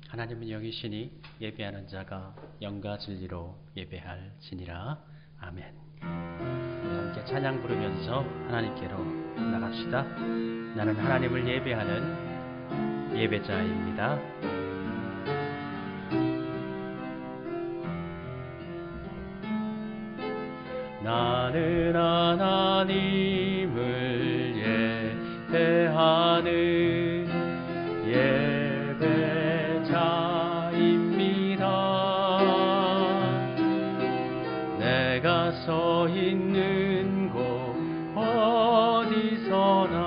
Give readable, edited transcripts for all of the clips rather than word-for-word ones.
하나님은 영이시니 예배하는 자가 영과 진리로 예배할지니라. 아멘. 함께 찬양 부르면서 하나님께로 나갑시다. 나는 하나님을 예배하는 예배자입니다. 나는 하나님을 예배하는 예배자입니다. 내가 서 있는 곳 어디서나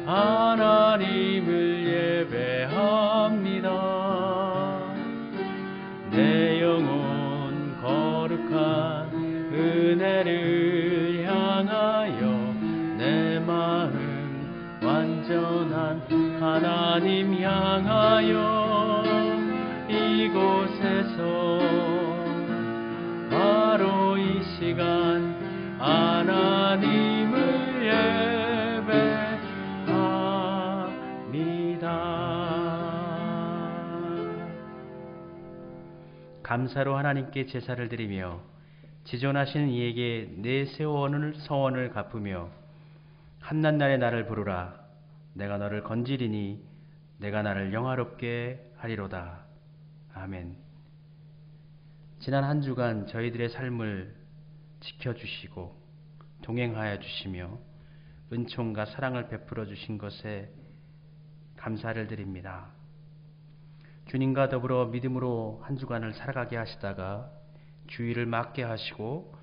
하나님을 예배합니다. 내 영혼 거룩한 은혜를 향하여 내 마음 완전한 하나님 향하여 이곳에서 바로 이 시간 하나님을 예배합니다. 감사로 하나님께 제사를 드리며 지존하시는 이에게 내 서원을 갚으며 한낱날에 나를 부르라. 내가 너를 건지리니 내가 나를 영화롭게 하리로다. 아멘. 지난 한 주간 저희들의 삶을 지켜주시고 동행하여 주시며 은총과 사랑을 베풀어 주신 것에 감사를 드립니다. 주님과 더불어 믿음으로 한 주간을 살아가게 하시다가 주의를 맡게 하시고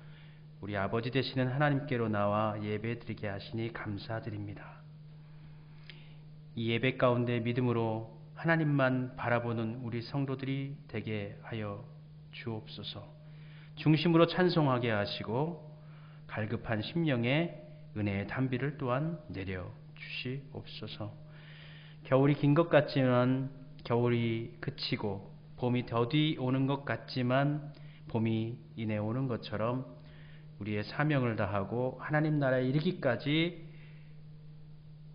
우리 아버지 되시는 하나님께로 나와 예배드리게 하시니 감사드립니다. 이 예배 가운데 믿음으로 하나님만 바라보는 우리 성도들이 되게 하여 주옵소서. 중심으로 찬송하게 하시고 갈급한 심령에 은혜의 단비를 또한 내려 주시옵소서. 겨울이 긴 것 같지만 겨울이 그치고 봄이 더디 오는 것 같지만 봄이 이내 오는 것처럼 우리의 사명을 다하고 하나님 나라에 이르기까지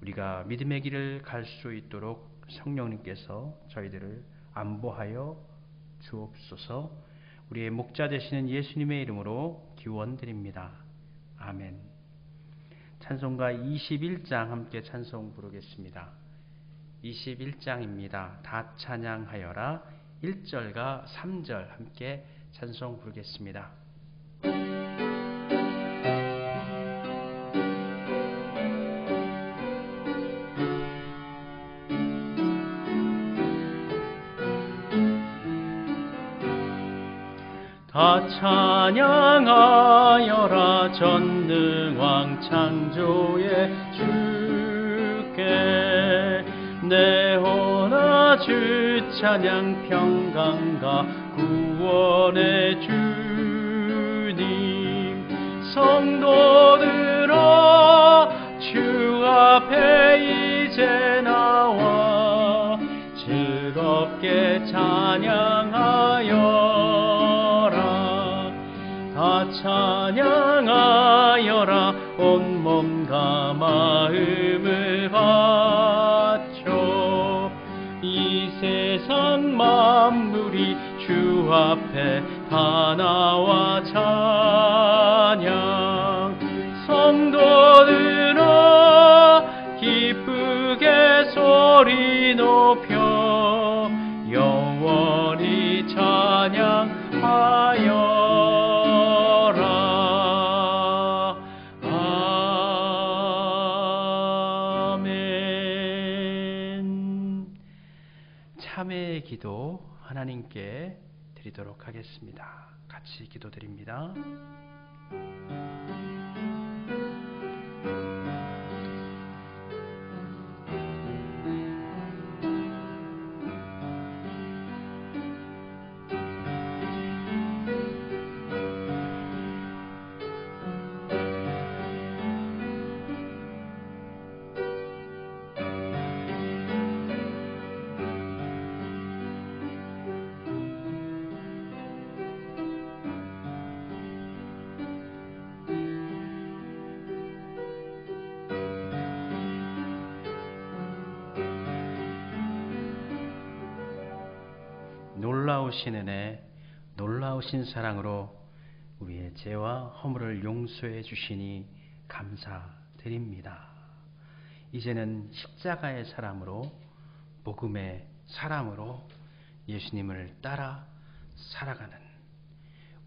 우리가 믿음의 길을 갈 수 있도록 성령님께서 저희들을 안보하여 주옵소서. 우리의 목자 되시는 예수님의 이름으로 기원드립니다. 아멘. 찬송가 21장 함께 찬송 부르겠습니다. 21장입니다. 다 찬양하여라. 1절과 3절 함께 찬송 부르겠습니다. 다 찬양하여라. 전능왕 창조의 주께 내 혼아 주 찬양. 평강과 구원의 주님 성도들아 주 앞에 이제 나와 즐겁게 찬양하여라. 다 찬양하여라. 온몸과 마음을 바쳐 이 세상 만물이 주 앞에 다 나와 찬양. 성도들아 기쁘게 소리 높여 영원히 찬양하여라. 참회의 기도 하나님께 드리도록 하겠습니다. 같이 기도드립니다. 놀라우신 은혜, 놀라우신 사랑으로 우리의 죄와 허물을 용서해 주시니 감사드립니다. 이제는 십자가의 사람으로, 복음의 사람으로 예수님을 따라 살아가는,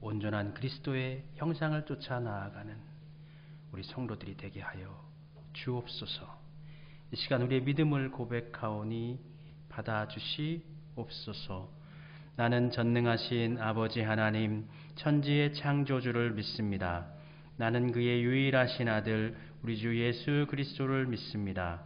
온전한 그리스도의 형상을 쫓아 나아가는 우리 성도들이 되게 하여 주옵소서. 이 시간 우리의 믿음을 고백하오니 받아주시옵소서. 나는 전능하신 아버지 하나님, 천지의 창조주를 믿습니다. 나는 그의 유일하신 아들 우리 주 예수 그리스도를 믿습니다.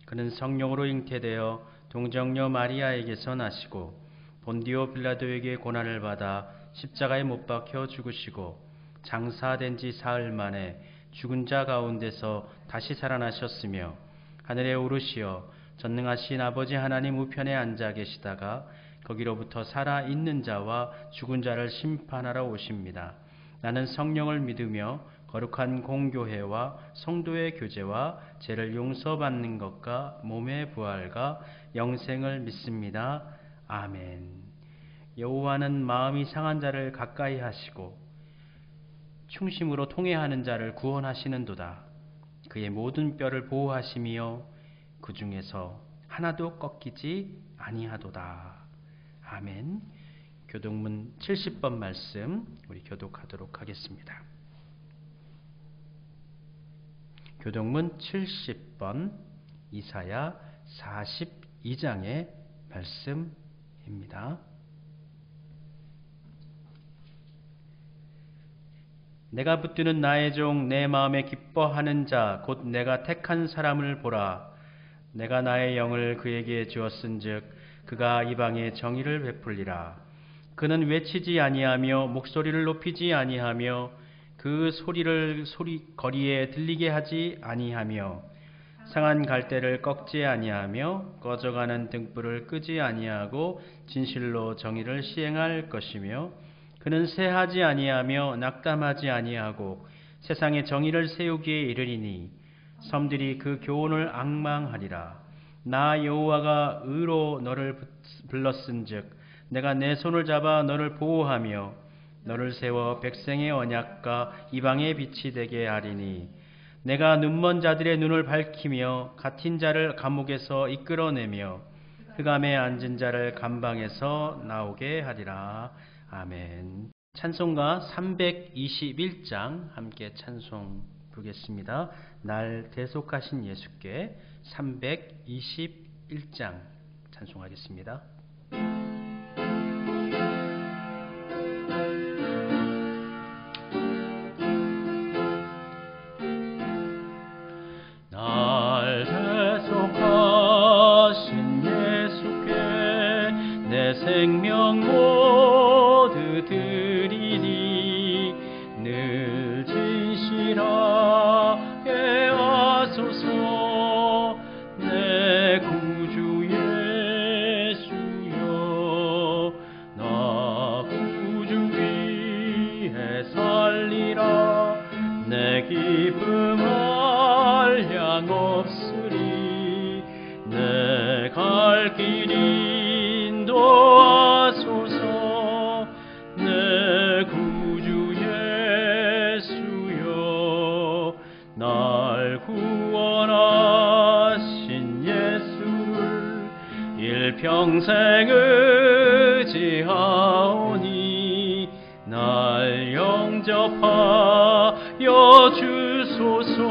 그는 성령으로 잉태되어 동정녀 마리아에게서 나시고 본디오 빌라도에게 고난을 받아 십자가에 못 박혀 죽으시고 장사된 지 사흘 만에 죽은 자 가운데서 다시 살아나셨으며 하늘에 오르시어 전능하신 아버지 하나님 우편에 앉아 계시다가 거기로부터 살아있는 자와 죽은 자를 심판하러 오십니다. 나는 성령을 믿으며 거룩한 공교회와 성도의 교제와 죄를 용서받는 것과 몸의 부활과 영생을 믿습니다. 아멘. 여호와는 마음이 상한 자를 가까이 하시고 충심으로 통회하는 자를 구원하시는도다. 그의 모든 뼈를 보호하시며 그 중에서 하나도 꺾이지 아니하도다. 아멘. 교독문 70번 말씀 우리 교독하도록 하겠습니다. 교독문 70번 이사야 42장의 말씀입니다. 내가 붙드는 나의 종 내 마음에 기뻐하는 자 곧 내가 택한 사람을 보라. 내가 나의 영을 그에게 주었은즉 그가 이방에 정의를 베풀리라. 그는 외치지 아니하며 목소리를 높이지 아니하며 그 소리를 거리에 들리게 하지 아니하며 상한 갈대를 꺾지 아니하며 꺼져가는 등불을 끄지 아니하고 진실로 정의를 시행할 것이며 그는 쇠하지 아니하며 낙담하지 아니하고 세상에 정의를 세우기에 이르리니 섬들이 그 교훈을 앙망하리라. 나 여호와가 의로 너를 불렀은즉 내가 내 손을 잡아 너를 보호하며 너를 세워 백성의 언약과 이방의 빛이 되게 하리니 내가 눈먼 자들의 눈을 밝히며 갇힌 자를 감옥에서 이끌어내며 흑암에 앉은 자를 감방에서 나오게 하리라. 아멘. 찬송가 321장 함께 찬송 부르겠습니다. 날 대속하신 예수께 321장 찬송하겠습니다. 날 대속하신 예수께 내 생명 모두 드리니 늘 진실하게 하소서. 내 구주 예수여 나 구주 위에 살리라. 내 기쁨 한량 없으리. 내 갈 길 인도하소서. 내 구주 예수여 날 구원하신 예수를 일평생 의지하오니 날 영접하여 주소서.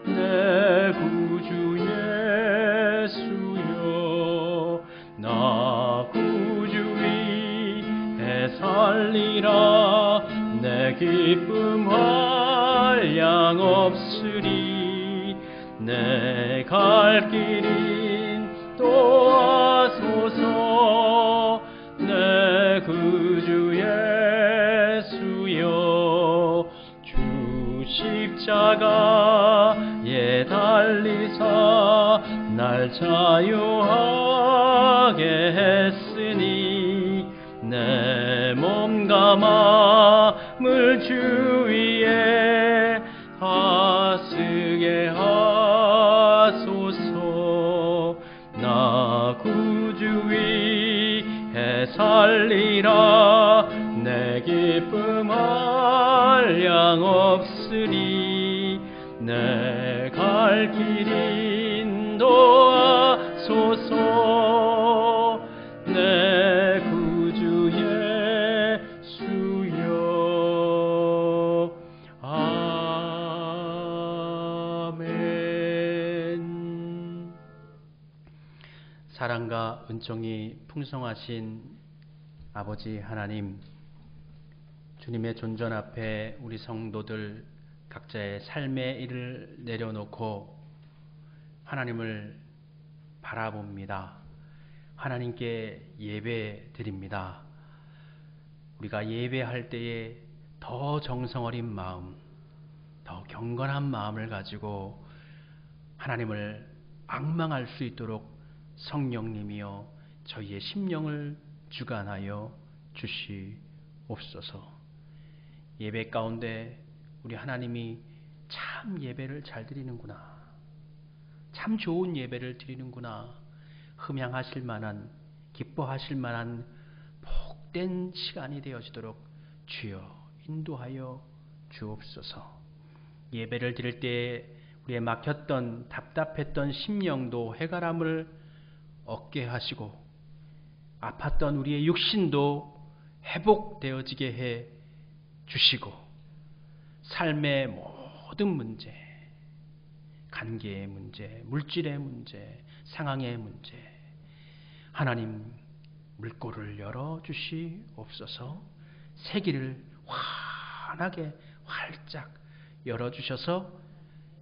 내 구주 예수여 나 구주 위에 살리라. 내 기쁨 한량 없으리. 내 갈 길 인도하소서. 내 구주 예수여 주 십자가에 달리사 날 자유하게 했으니 내 몸과 마음을 주 위에 다스게 하소서. 나 구주 위에 살리라. 내 기쁨 한량없으니 내 갈 길 인도하소서. 내 구주의 주여. 아멘. 사랑과 은총이 풍성하신 아버지 하나님, 주님의 존전 앞에 우리 성도들 각자의 삶의 일을 내려놓고 하나님을 바라봅니다. 하나님께 예배 드립니다. 우리가 예배할 때에 더 정성 어린 마음, 더 경건한 마음을 가지고 하나님을 앙망할 수 있도록 성령님이여 저희의 심령을 주관하여 주시옵소서. 예배 가운데 우리 하나님이 참 예배를 잘 드리는구나, 참 좋은 예배를 드리는구나, 흠양하실 만한, 기뻐하실 만한 복된 시간이 되어지도록 주여 인도하여 주옵소서. 예배를 드릴 때 우리의 막혔던 답답했던 심령도 해가람을 얻게 하시고 아팠던 우리의 육신도 회복되어지게 해 주시고 삶의 모든 문제, 관계의 문제, 물질의 문제, 상황의 문제, 하나님 물꼬를 열어주시옵소서. 세기를 환하게 활짝 열어주셔서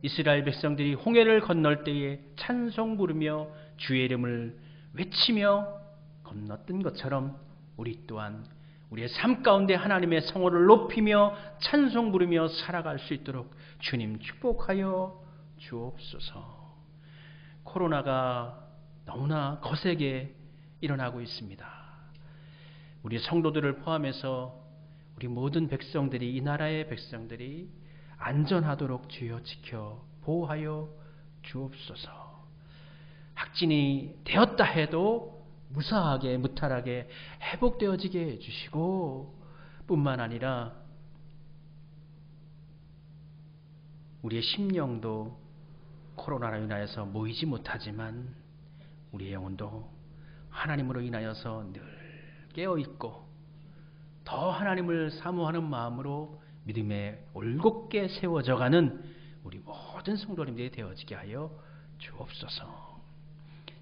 이스라엘 백성들이 홍해를 건널 때에 찬송 부르며 주의 이름을 외치며 건넜던 것처럼 우리 또한 우리의 삶 가운데 하나님의 성호를 높이며 찬송 부르며 살아갈 수 있도록 주님 축복하여 주옵소서. 코로나가 너무나 거세게 일어나고 있습니다. 우리 성도들을 포함해서 우리 모든 백성들이, 이 나라의 백성들이 안전하도록 주여 지켜 보호하여 주옵소서. 확진이 되었다 해도 무사하게 무탈하게 회복되어지게 해주시고, 뿐만 아니라 우리의 심령도 코로나로 인하여서 모이지 못하지만 우리의 영혼도 하나님으로 인하여서 늘 깨어있고 더 하나님을 사모하는 마음으로 믿음에 올곧게 세워져가는 우리 모든 성도님들이 되어지게 하여 주옵소서.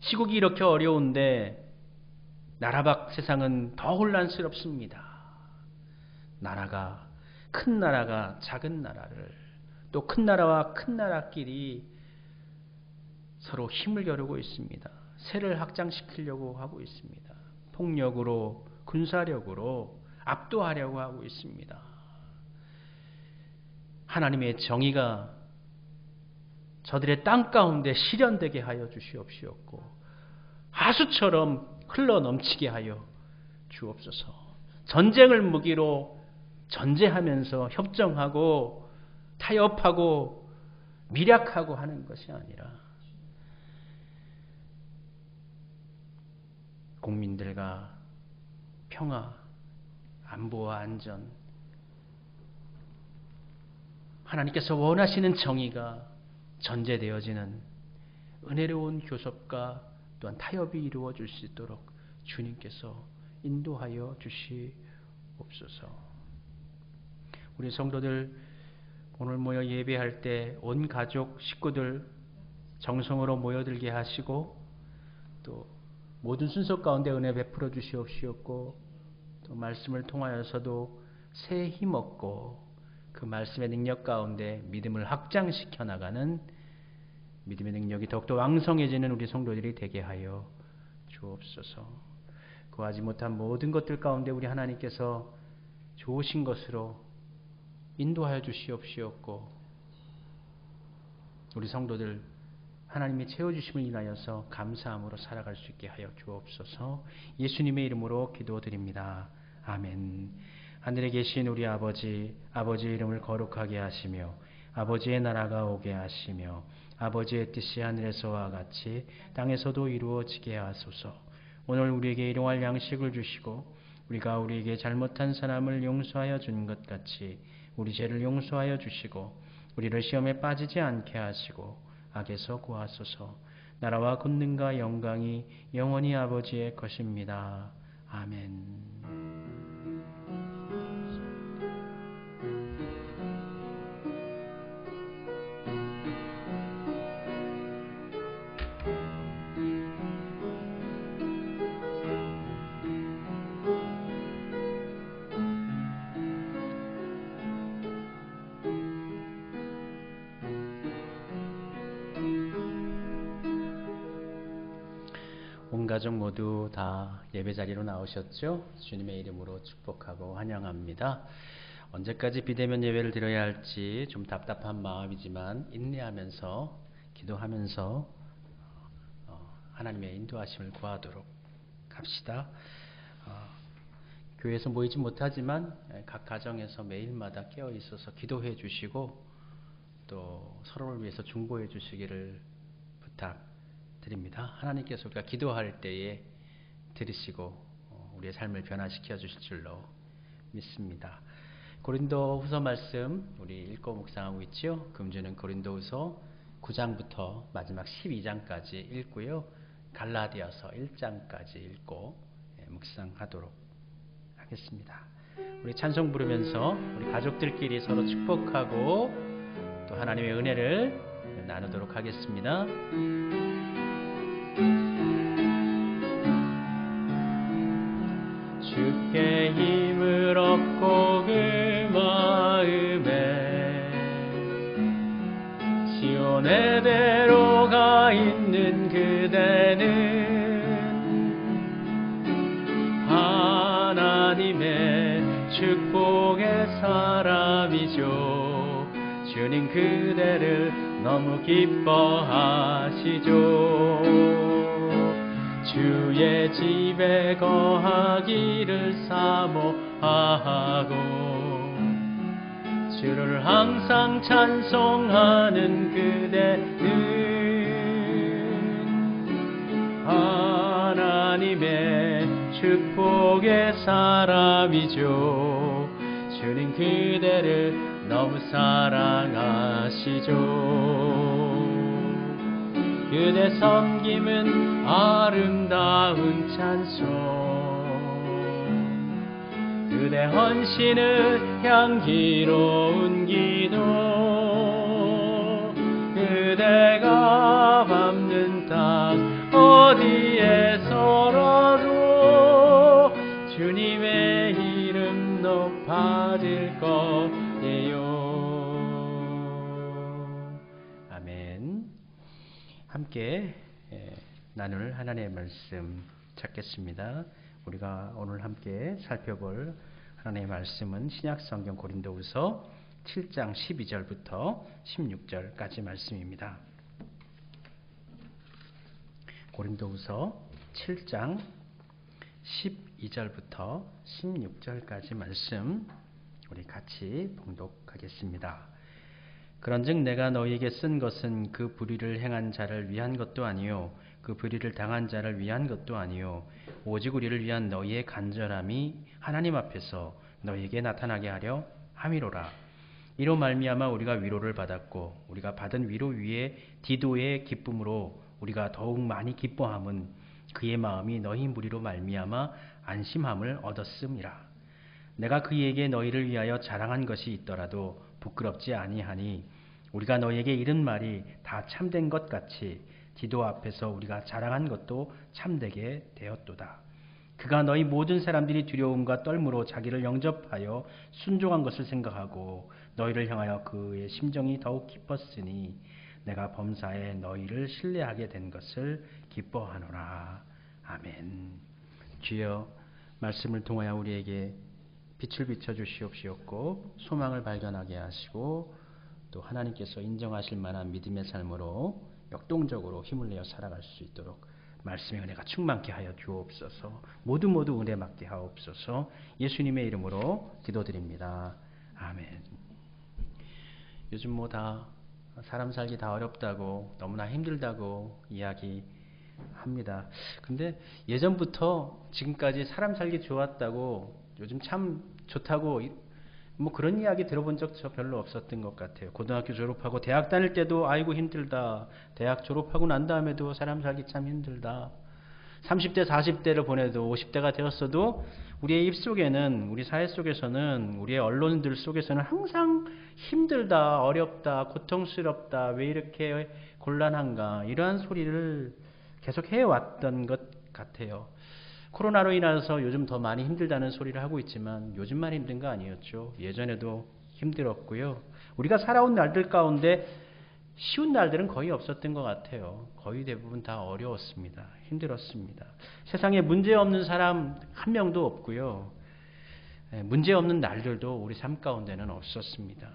시국이 이렇게 어려운데 나라 밖 세상은 더 혼란스럽습니다. 나라가, 큰 나라가 작은 나라를, 또 큰 나라와 큰 나라끼리 서로 힘을 겨루고 있습니다. 세를 확장시키려고 하고 있습니다. 폭력으로, 군사력으로 압도하려고 하고 있습니다. 하나님의 정의가 저들의 땅 가운데 실현되게 하여 주시옵시옵고 하수처럼 흘러넘치게 하여 주옵소서. 전쟁을 무기로 전제하면서 협정하고 타협하고 밀약하고 하는 것이 아니라 국민들과 평화, 안보와 안전, 하나님께서 원하시는 정의가 전제되어지는 은혜로운 교섭과 또한 타협이 이루어질 수 있도록 주님께서 인도하여 주시옵소서. 우리 성도들 오늘 모여 예배할 때 온 가족, 식구들 정성으로 모여들게 하시고 또 모든 순서 가운데 은혜 베풀어 주시옵시옵고 또 말씀을 통하여서도 새 힘 얻고 그 말씀의 능력 가운데 믿음을 확장시켜 나가는 믿음의 능력이 더욱더 왕성해지는 우리 성도들이 되게 하여 주옵소서. 구하지 못한 모든 것들 가운데 우리 하나님께서 좋으신 것으로 인도하여 주시옵시옵고 우리 성도들 하나님의 채워주심을 인하여서 감사함으로 살아갈 수 있게 하여 주옵소서. 예수님의 이름으로 기도드립니다. 아멘. 하늘에 계신 우리 아버지, 아버지의 이름을 거룩하게 하시며 아버지의 나라가 오게 하시며 아버지의 뜻이 하늘에서와 같이 땅에서도 이루어지게 하소서. 오늘 우리에게 일용할 양식을 주시고 우리가 우리에게 잘못한 사람을 용서하여 준 것 같이 우리 죄를 용서하여 주시고 우리를 시험에 빠지지 않게 하시고 악에서 구하소서. 나라와 권능과 영광이 영원히 아버지의 것입니다. 아멘. 온 가족 모두 다 예배 자리로 나오셨죠? 주님의 이름으로 축복하고 환영합니다. 언제까지 비대면 예배를 드려야 할지 좀 답답한 마음이지만 인내하면서 기도하면서 하나님의 인도하심을 구하도록 합시다. 교회에서 모이지 못하지만 각 가정에서 매일마다 깨어 있어서 기도해 주시고 또 서로를 위해서 중보해 주시기를 부탁드립니다. 하나님께서 우리가 기도할 때에 들으시고 우리의 삶을 변화시켜 주실 줄로 믿습니다. 고린도후서 말씀 우리 읽고 묵상하고 있죠. 금주는 고린도후서 9장부터 마지막 12장까지 읽고요. 갈라디아서 1장까지 읽고 묵상하도록 하겠습니다. 우리 찬송 부르면서 우리 가족들끼리 서로 축복하고 또 하나님의 은혜를 나누도록 하겠습니다. 주께 힘을 얻고 그 마음에 시온의 대로 가 있는 그대는 하나님의 축복의 사람이죠. 주님 그대를 너무 기뻐하시죠. 주의 집에 거하기를 사모하고 주를 항상 찬송하는 그대는 하나님의 축복의 사람이죠. 주님 그대를 너무 사랑하시죠. 그대 섬김은 아름다운 찬송, 그대 헌신은 향기로운 기도. 그대가 밟는 땅 어디에서라도 주님의 이름 높아질 거예요. 아멘. 함께 나눌 하나님의 말씀 찾겠습니다. 우리가 오늘 함께 살펴볼 하나님의 말씀은 신약성경 고린도후서 7장 12절부터 16절까지 말씀입니다. 고린도후서 7장 12절부터 16절까지 말씀 우리 같이 봉독하겠습니다. 그런즉 내가 너희에게 쓴 것은 그 불의를 행한 자를 위한 것도 아니요 그 불의를 당한 자를 위한 것도 아니요 오직 우리를 위한 너희의 간절함이 하나님 앞에서 너희에게 나타나게 하려 함이로라. 이로 말미암아 우리가 위로를 받았고 우리가 받은 위로 위에 디도의 기쁨으로 우리가 더욱 많이 기뻐함은 그의 마음이 너희 무리로 말미암아 안심함을 얻었음이라. 내가 그에게 너희를 위하여 자랑한 것이 있더라도 부끄럽지 아니하니 우리가 너희에게 이른 말이 다 참된 것 같이 디도 앞에서 우리가 자랑한 것도 참되게 되었도다. 그가 너희 모든 사람들이 두려움과 떨므로 자기를 영접하여 순종한 것을 생각하고 너희를 향하여 그의 심정이 더욱 깊었으니 내가 범사에 너희를 신뢰하게 된 것을 기뻐하노라. 아멘. 주여 말씀을 통하여 우리에게 빛을 비춰주시옵시옵고 소망을 발견하게 하시고 또 하나님께서 인정하실 만한 믿음의 삶으로 역동적으로 힘을 내어 살아갈 수 있도록 말씀의 은혜가 충만케 하여 주옵소서. 모두 은혜 받게 하옵소서. 예수님의 이름으로 기도드립니다. 아멘. 요즘 다 사람 살기 다 어렵다고 너무나 힘들다고 이야기하는 합니다. 근데 예전부터 지금까지 사람 살기 좋았다고, 요즘 참 좋다고 뭐 그런 이야기 들어본 적 저 별로 없었던 것 같아요. 고등학교 졸업하고 대학 다닐 때도 아이고 힘들다. 대학 졸업하고 난 다음에도 사람 살기 참 힘들다. 30대 40대를 보내도 50대가 되었어도 우리의 입속에는, 우리 사회 속에서는, 우리의 언론들 속에서는 항상 힘들다, 어렵다, 고통스럽다, 왜 이렇게 곤란한가, 이러한 소리를 계속 해왔던 것 같아요. 코로나로 인해서 요즘 더 많이 힘들다는 소리를 하고 있지만 요즘만 힘든 거 아니었죠. 예전에도 힘들었고요. 우리가 살아온 날들 가운데 쉬운 날들은 거의 없었던 것 같아요. 거의 대부분 다 어려웠습니다. 힘들었습니다. 세상에 문제 없는 사람 한 명도 없고요. 문제 없는 날들도 우리 삶 가운데는 없었습니다.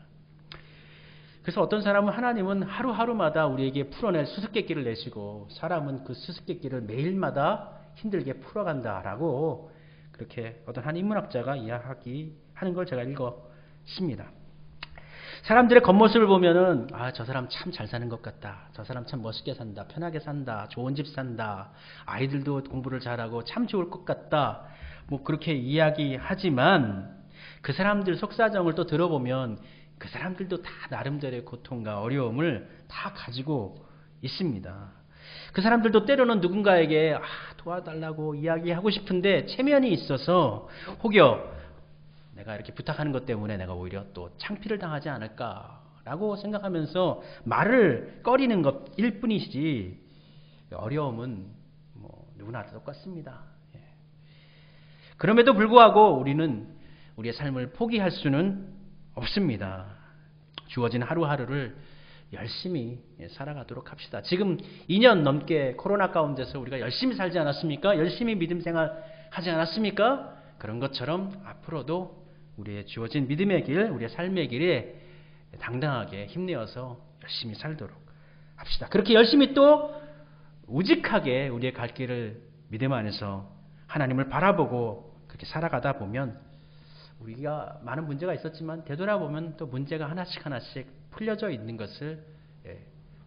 그래서 어떤 사람은, 하나님은 하루하루마다 우리에게 풀어낼 수수께끼를 내시고 사람은 그 수수께끼를 매일마다 힘들게 풀어간다라고 그렇게 어떤 한 인문학자가 이야기하는 걸 제가 읽었습니다. 사람들의 겉모습을 보면은 저 사람 참 잘 사는 것 같다. 저 사람 참 멋있게 산다. 편하게 산다. 좋은 집 산다. 아이들도 공부를 잘하고 참 좋을 것 같다. 뭐 그렇게 이야기하지만 그 사람들 속사정을 또 들어보면 그 사람들도 다 나름대로의 고통과 어려움을 다 가지고 있습니다. 그 사람들도 때로는 누군가에게 도와달라고 이야기하고 싶은데 체면이 있어서 혹여 내가 이렇게 부탁하는 것 때문에 내가 오히려 또 창피를 당하지 않을까라고 생각하면서 말을 꺼리는 것일 뿐이지, 어려움은 뭐 누구나 똑같습니다. 그럼에도 불구하고 우리는 우리의 삶을 포기할 수는 없습니다. 주어진 하루하루를 열심히 살아가도록 합시다. 지금 2년 넘게 코로나 가운데서 우리가 열심히 살지 않았습니까? 열심히 믿음 생활 하지 않았습니까? 그런 것처럼 앞으로도 우리의 주어진 믿음의 길, 우리의 삶의 길에 당당하게 힘내어서 열심히 살도록 합시다. 그렇게 열심히 또 우직하게 우리의 갈 길을 믿음 안에서 하나님을 바라보고 그렇게 살아가다 보면 우리가 많은 문제가 있었지만 되돌아보면 또 문제가 하나씩 풀려져 있는 것을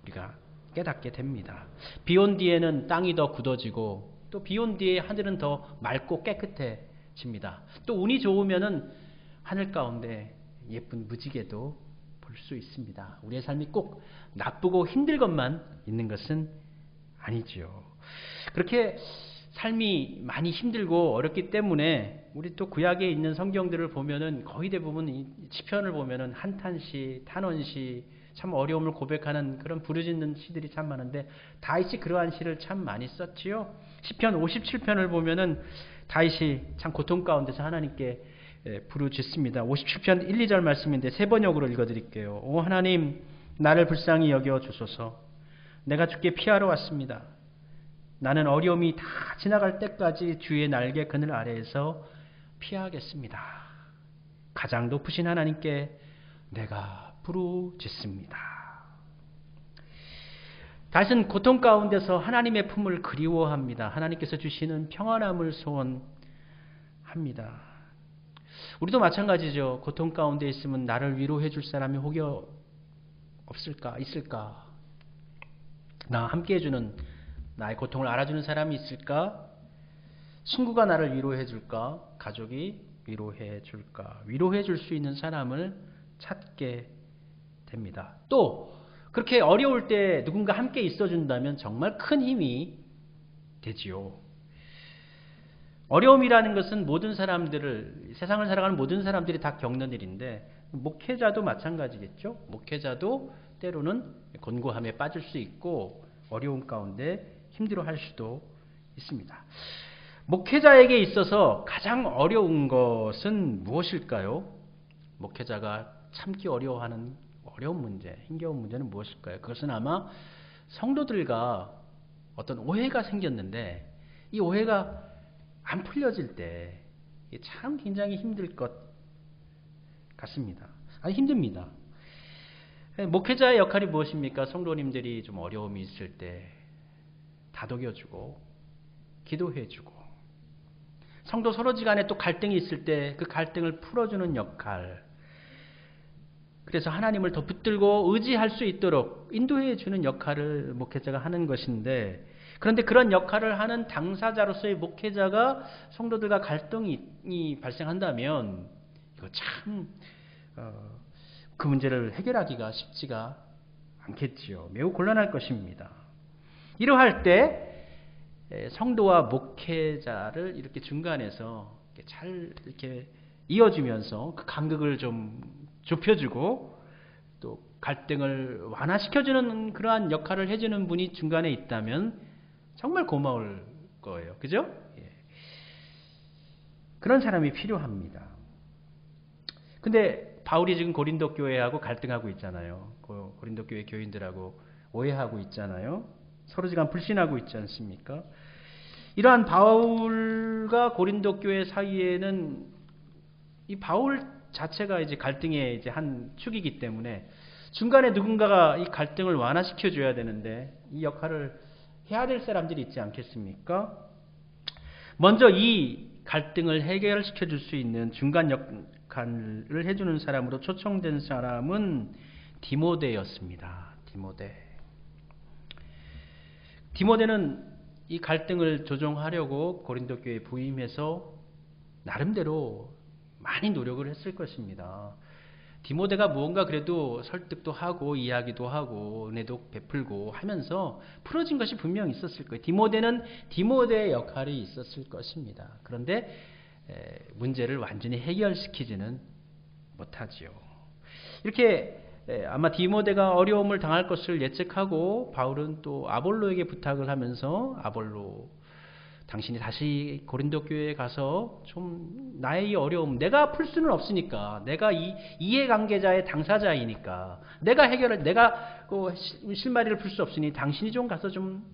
우리가 깨닫게 됩니다. 비 온 뒤에는 땅이 더 굳어지고 또 비 온 뒤에 하늘은 더 맑고 깨끗해집니다. 또 운이 좋으면은 하늘 가운데 예쁜 무지개도 볼 수 있습니다. 우리의 삶이 꼭 나쁘고 힘들 것만 있는 것은 아니죠. 그렇게 삶이 많이 힘들고 어렵기 때문에 우리 또 구약에 있는 성경들을 보면은 거의 대부분 이 시편을 보면은 한탄시, 탄원시, 참 어려움을 고백하는 그런 부르짖는 시들이 참 많은데 다윗이 그러한 시를 참 많이 썼지요. 시편 57편을 보면은 다윗이 참 고통 가운데서 하나님께 부르짖습니다. 57편 1, 2절 말씀인데 세 번역으로 읽어드릴게요. 오 하나님, 나를 불쌍히 여겨 주소서. 내가 주께 피하러 왔습니다. 나는 어려움이 다 지나갈 때까지 주의 날개 그늘 아래에서 피하겠습니다. 가장 높으신 하나님께 내가 부르짖습니다. 다윗은 고통 가운데서 하나님의 품을 그리워합니다. 하나님께서 주시는 평안함을 소원합니다. 우리도 마찬가지죠. 고통 가운데 있으면 나를 위로해 줄 사람이 혹여 없을까? 있을까? 나 함께 해주는, 나의 고통을 알아주는 사람이 있을까? 친구가 나를 위로해 줄까? 가족이 위로해 줄까? 위로해 줄 수 있는 사람을 찾게 됩니다. 또 그렇게 어려울 때 누군가 함께 있어준다면 정말 큰 힘이 되지요. 어려움이라는 것은 모든 사람들을, 세상을 살아가는 모든 사람들이 다 겪는 일인데 목회자도 마찬가지겠죠. 목회자도 때로는 곤고함에 빠질 수 있고 어려움 가운데 힘들어할 수도 있습니다. 목회자에게 있어서 가장 어려운 것은 무엇일까요? 목회자가 참기 어려워하는 어려운 문제, 힘겨운 문제는 무엇일까요? 그것은 아마 성도들과 어떤 오해가 생겼는데 이 오해가 안 풀려질 때 참 굉장히 힘들 것 같습니다. 아니 힘듭니다. 목회자의 역할이 무엇입니까? 성도님들이 좀 어려움이 있을 때 다독여주고 기도해주고, 성도 서로지간에 또 갈등이 있을 때 그 갈등을 풀어주는 역할, 그래서 하나님을 더 붙들고 의지할 수 있도록 인도해주는 역할을 목회자가 하는 것인데, 그런데 그런 역할을 하는 당사자로서의 목회자가 성도들과 갈등이 발생한다면 이거 참 그 문제를 해결하기가 쉽지가 않겠지요. 매우 곤란할 것입니다. 이러할 때 성도와 목회자를 이렇게 중간에서 잘 이렇게 이어주면서 그 간극을 좀 좁혀주고 또 갈등을 완화시켜주는 그러한 역할을 해주는 분이 중간에 있다면 정말 고마울 거예요. 그죠? 그런 사람이 필요합니다. 근데 바울이 지금 고린도 교회하고 갈등하고 있잖아요. 고린도 교회 교인들하고 오해하고 있잖아요. 서로지간 불신하고 있지 않습니까? 이러한 바울과 고린도 교회 사이에는 이 바울 자체가 이제 갈등의 이제 한 축이기 때문에 중간에 누군가가 이 갈등을 완화시켜 줘야 되는데 이 역할을 해야 될 사람들이 있지 않겠습니까? 먼저 이 갈등을 해결시켜 줄 수 있는 중간 역할을 해주는 사람으로 초청된 사람은 디모데였습니다. 디모데는 이 갈등을 조정하려고 고린도 교회에 부임해서 나름대로 많이 노력을 했을 것입니다. 디모데가 무언가 그래도 설득도 하고 이야기도 하고 은혜도 베풀고 하면서 풀어진 것이 분명히 있었을 거예요. 디모데는 디모데의 역할이 있었을 것입니다. 그런데 문제를 완전히 해결시키지는 못하지요. 이렇게 아마 디모데가 어려움을 당할 것을 예측하고 바울은 또 아볼로에게 부탁을 하면서 아볼로 당신이 다시 고린도 교회에 가서 좀 나의 이 어려움 내가 풀 수는 없으니까 내가 이 이해관계자의 당사자이니까 내가 그 실마리를 풀 수 없으니 당신이 좀 가서 좀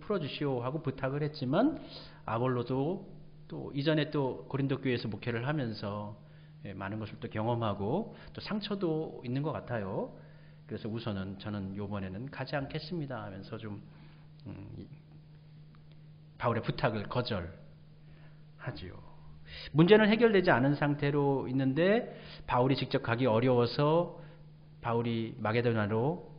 풀어주시오 하고 부탁을 했지만 아볼로도 또 이전에 또 고린도 교회에서 목회를 하면서 많은 것을 또 경험하고 또 상처도 있는 것 같아요. 그래서 우선은 저는 이번에는 가지 않겠습니다 하면서 좀 바울의 부탁을 거절하지요. 문제는 해결되지 않은 상태로 있는데 바울이 직접 가기 어려워서 바울이 마게도냐로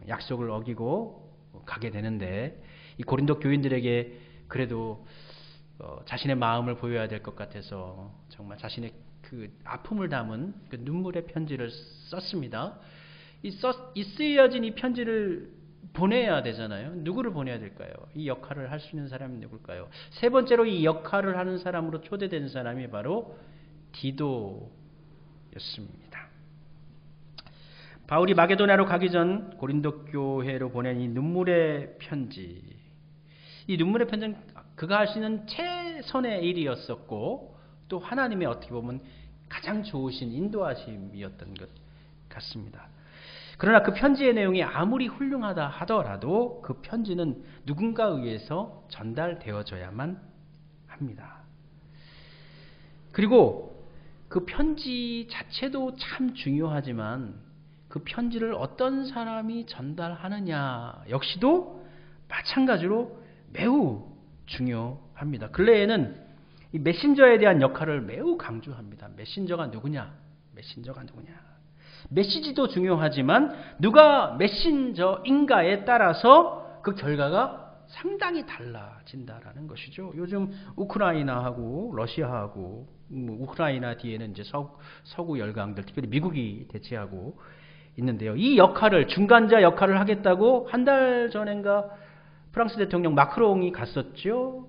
약속을 어기고 가게 되는데 이 고린도 교인들에게 그래도 자신의 마음을 보여야 될 것 같아서 정말 자신의 그 아픔을 담은 그 눈물의 편지를 썼습니다. 이 쓰여진 이 편지를 보내야 되잖아요. 누구를 보내야 될까요? 이 역할을 할 수 있는 사람이 누굴까요? 세 번째로 이 역할을 하는 사람으로 초대된 사람이 바로 디도였습니다. 바울이 마게도냐로 가기 전 고린도 교회로 보낸 이 눈물의 편지. 이 눈물의 편지는 그가 할 수 있는 최선의 일이었었고 또 하나님의 어떻게 보면 가장 좋으신 인도하심이었던 것 같습니다. 그러나 그 편지의 내용이 아무리 훌륭하다 하더라도 그 편지는 누군가에 의해서 전달되어져야만 합니다. 그리고 그 편지 자체도 참 중요하지만 그 편지를 어떤 사람이 전달하느냐 역시도 마찬가지로 매우 중요합니다. 근래에는 이 메신저에 대한 역할을 매우 강조합니다. 메신저가 누구냐? 메시지도 중요하지만 누가 메신저인가에 따라서 그 결과가 상당히 달라진다라는 것이죠. 요즘 우크라이나하고 러시아하고 우크라이나 뒤에는 이제 서구 열강들, 특별히 미국이 대치하고 있는데요. 이 역할을 중간자 역할을 하겠다고 한 달 전인가 프랑스 대통령 마크롱이 갔었죠.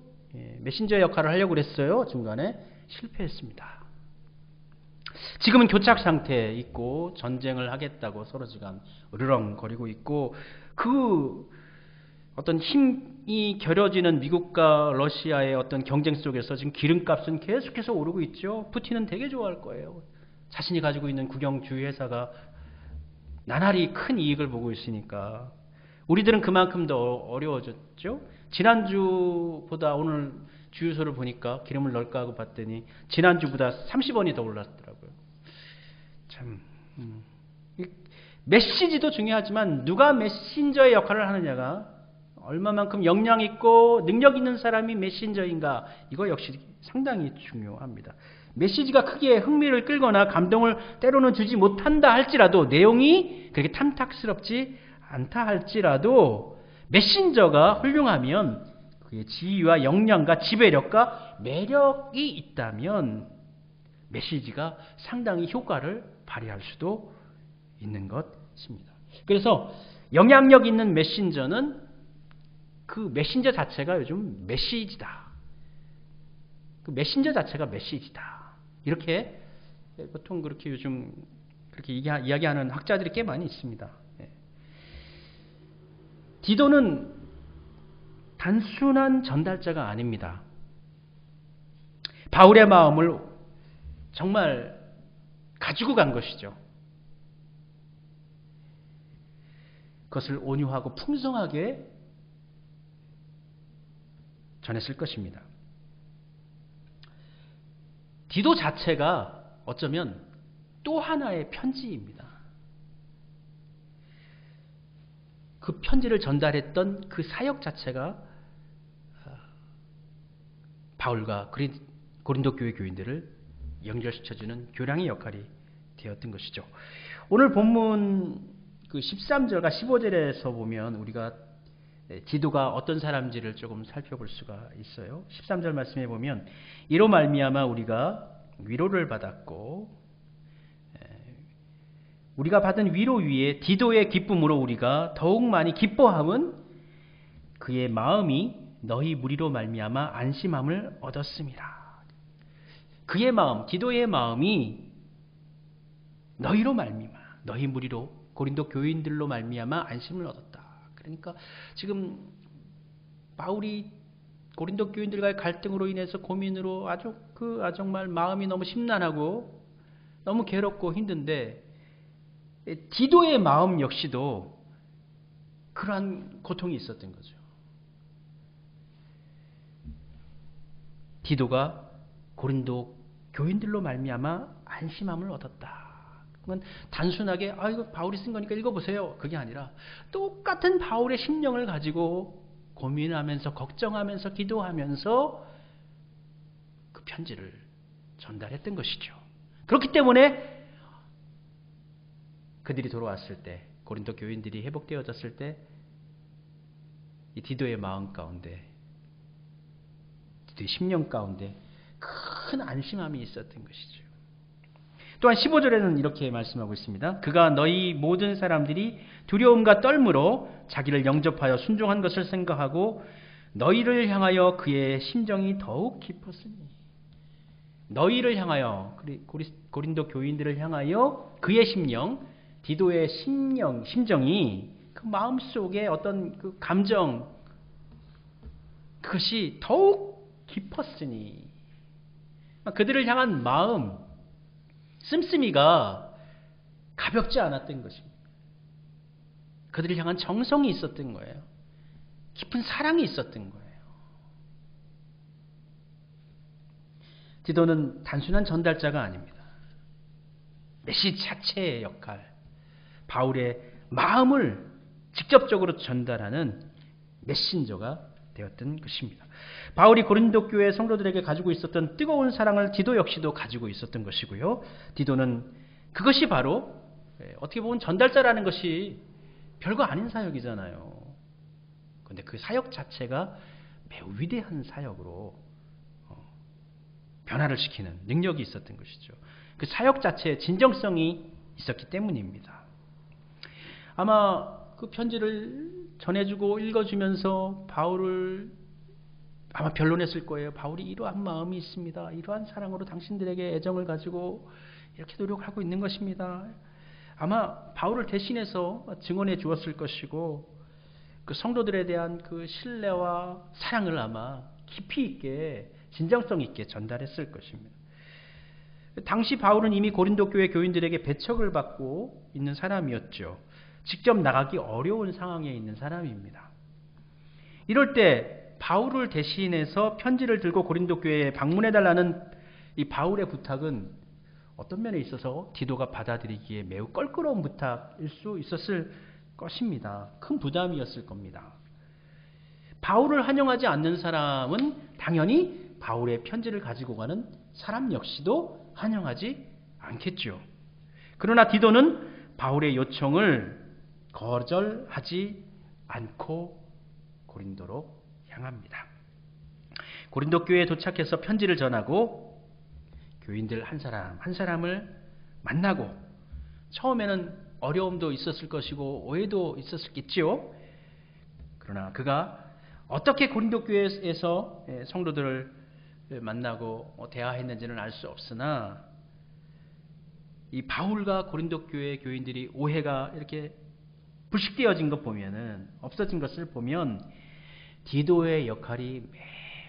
메신저 역할을 하려고 그랬어요. 중간에 실패했습니다. 지금은 교착 상태에 있고 전쟁을 하겠다고 서로지간 으르렁거리고 있고 그 어떤 힘이 겨뤄지는 미국과 러시아의 어떤 경쟁 속에서 지금 기름값은 계속해서 오르고 있죠. 푸틴은 되게 좋아할 거예요. 자신이 가지고 있는 국영주의 회사가 나날이 큰 이익을 보고 있으니까 우리들은 그만큼 더 어려워졌죠. 지난주보다 오늘 주유소를 보니까 기름을 넣을까 하고 봤더니 지난주보다 30원이 더 올랐더라고요. 참 메시지도 중요하지만 누가 메신저의 역할을 하느냐가 얼마만큼 역량 있고 능력 있는 사람이 메신저인가 이거 역시 상당히 중요합니다. 메시지가 크게 흥미를 끌거나 감동을 때로는 주지 못한다 할지라도 내용이 그렇게 탐탁스럽지 않다 할지라도 메신저가 훌륭하면 그의 지위와 역량과 지배력과 매력이 있다면 메시지가 상당히 효과를 발휘할 수도 있는 것입니다. 그래서 영향력 있는 메신저는 그 메신저 자체가 요즘 메시지다. 그 메신저 자체가 메시지다. 이렇게 보통 그렇게 요즘 그렇게 이야기하는 학자들이 꽤 많이 있습니다. 디도는 단순한 전달자가 아닙니다. 바울의 마음을 정말 가지고 간 것이죠. 그것을 온유하고 풍성하게 전했을 것입니다. 디도 자체가 어쩌면 또 하나의 편지입니다. 그 편지를 전달했던 그 사역 자체가 바울과 고린도 교회 교인들을 연결시켜주는 교량의 역할이 되었던 것이죠. 오늘 본문 그 13절과 15절에서 보면 우리가 디도가 어떤 사람인지를 조금 살펴볼 수가 있어요. 13절 말씀해 보면 이로 말미암아 우리가 위로를 받았고 우리가 받은 위로 위에 디도의 기쁨으로 우리가 더욱 많이 기뻐함은 그의 마음이 너희 무리로 말미암아 안심함을 얻었습니다. 그의 마음, 디도의 마음이 너희로 말미암아, 너희 무리로 고린도 교인들로 말미암아 안심을 얻었다. 그러니까 지금 바울이 고린도 교인들과의 갈등으로 인해서 고민으로 아주 정말 마음이 너무 심란하고 너무 괴롭고 힘든데 디도의 마음 역시도 그러한 고통이 있었던 거죠. 디도가 고린도 교인들로 말미암아 안심함을 얻었다. 그건 단순하게 이거 바울이 쓴 거니까 읽어보세요. 그게 아니라 똑같은 바울의 심령을 가지고 고민하면서 걱정하면서 기도하면서 그 편지를 전달했던 것이죠. 그렇기 때문에 그들이 돌아왔을 때 고린도 교인들이 회복되어졌을 때 이 디도의 마음 가운데 디도의 심령 가운데 큰 안심함이 있었던 것이죠. 또한 15절에는 이렇게 말씀하고 있습니다. 그가 너희 모든 사람들이 두려움과 떨므로 자기를 영접하여 순종한 것을 생각하고 너희를 향하여 그의 심정이 더욱 깊었으니 너희를 향하여 고린도 교인들을 향하여 그의 심령 디도의 심정이 그 마음속에 어떤 그 감정 그것이 더욱 깊었으니 그들을 향한 마음 씀씀이가 가볍지 않았던 것입니다. 그들을 향한 정성이 있었던 거예요. 깊은 사랑이 있었던 거예요. 디도는 단순한 전달자가 아닙니다. 메시지 자체의 역할, 바울의 마음을 직접적으로 전달하는 메신저가 되었던 것입니다. 바울이 고린도 교회 성도들에게 가지고 있었던 뜨거운 사랑을 디도 역시도 가지고 있었던 것이고요. 디도는 그것이 바로 어떻게 보면 전달자라는 것이 별거 아닌 사역이잖아요. 그런데 그 사역 자체가 매우 위대한 사역으로 변화를 시키는 능력이 있었던 것이죠. 그 사역 자체의 진정성이 있었기 때문입니다. 아마 그 편지를 전해주고 읽어주면서 바울을 아마 변론했을 거예요. 바울이 이러한 마음이 있습니다. 이러한 사랑으로 당신들에게 애정을 가지고 이렇게 노력하고 있는 것입니다. 아마 바울을 대신해서 증언해 주었을 것이고 그 성도들에 대한 그 신뢰와 사랑을 아마 깊이 있게 진정성 있게 전달했을 것입니다. 당시 바울은 이미 고린도 교회 교인들에게 배척을 받고 있는 사람이었죠. 직접 나가기 어려운 상황에 있는 사람입니다. 이럴 때 바울을 대신해서 편지를 들고 고린도 교회에 방문해달라는 이 바울의 부탁은 어떤 면에 있어서 디도가 받아들이기에 매우 껄끄러운 부탁일 수 있었을 것입니다. 큰 부담이었을 겁니다. 바울을 환영하지 않는 사람은 당연히 바울의 편지를 가지고 가는 사람 역시도 환영하지 않겠죠. 그러나 디도는 바울의 요청을 거절하지 않고 고린도로 향합니다. 고린도 교회에 도착해서 편지를 전하고 교인들 한 사람 한 사람을 만나고, 처음에는 어려움도 있었을 것이고 오해도 있었겠지요. 그러나 그가 어떻게 고린도 교회에서 성도들을 만나고 대화했는지는 알 수 없으나, 이 바울과 고린도 교회 교인들이 오해가 이렇게 불식되어진 것 보면은, 없어진 것을 보면 디도의 역할이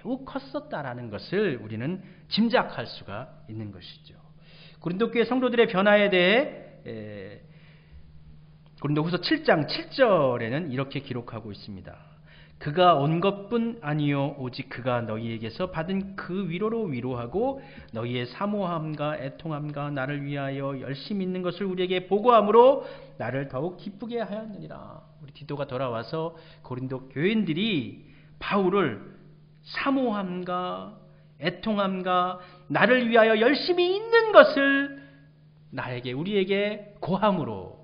매우 컸었다라는 것을 우리는 짐작할 수가 있는 것이죠. 고린도 교회 성도들의 변화에 대해 고린도후서 7장 7절에는 이렇게 기록하고 있습니다. 그가 온 것뿐 아니요 오직 그가 너희에게서 받은 그 위로로 위로하고 너희의 사모함과 애통함과 나를 위하여 열심히 있는 것을 우리에게 보고함으로 나를 더욱 기쁘게 하였느니라. 우리 디도가 돌아와서 고린도 교인들이 바울을 사모함과 애통함과 나를 위하여 열심히 있는 것을 나에게, 우리에게 고함으로,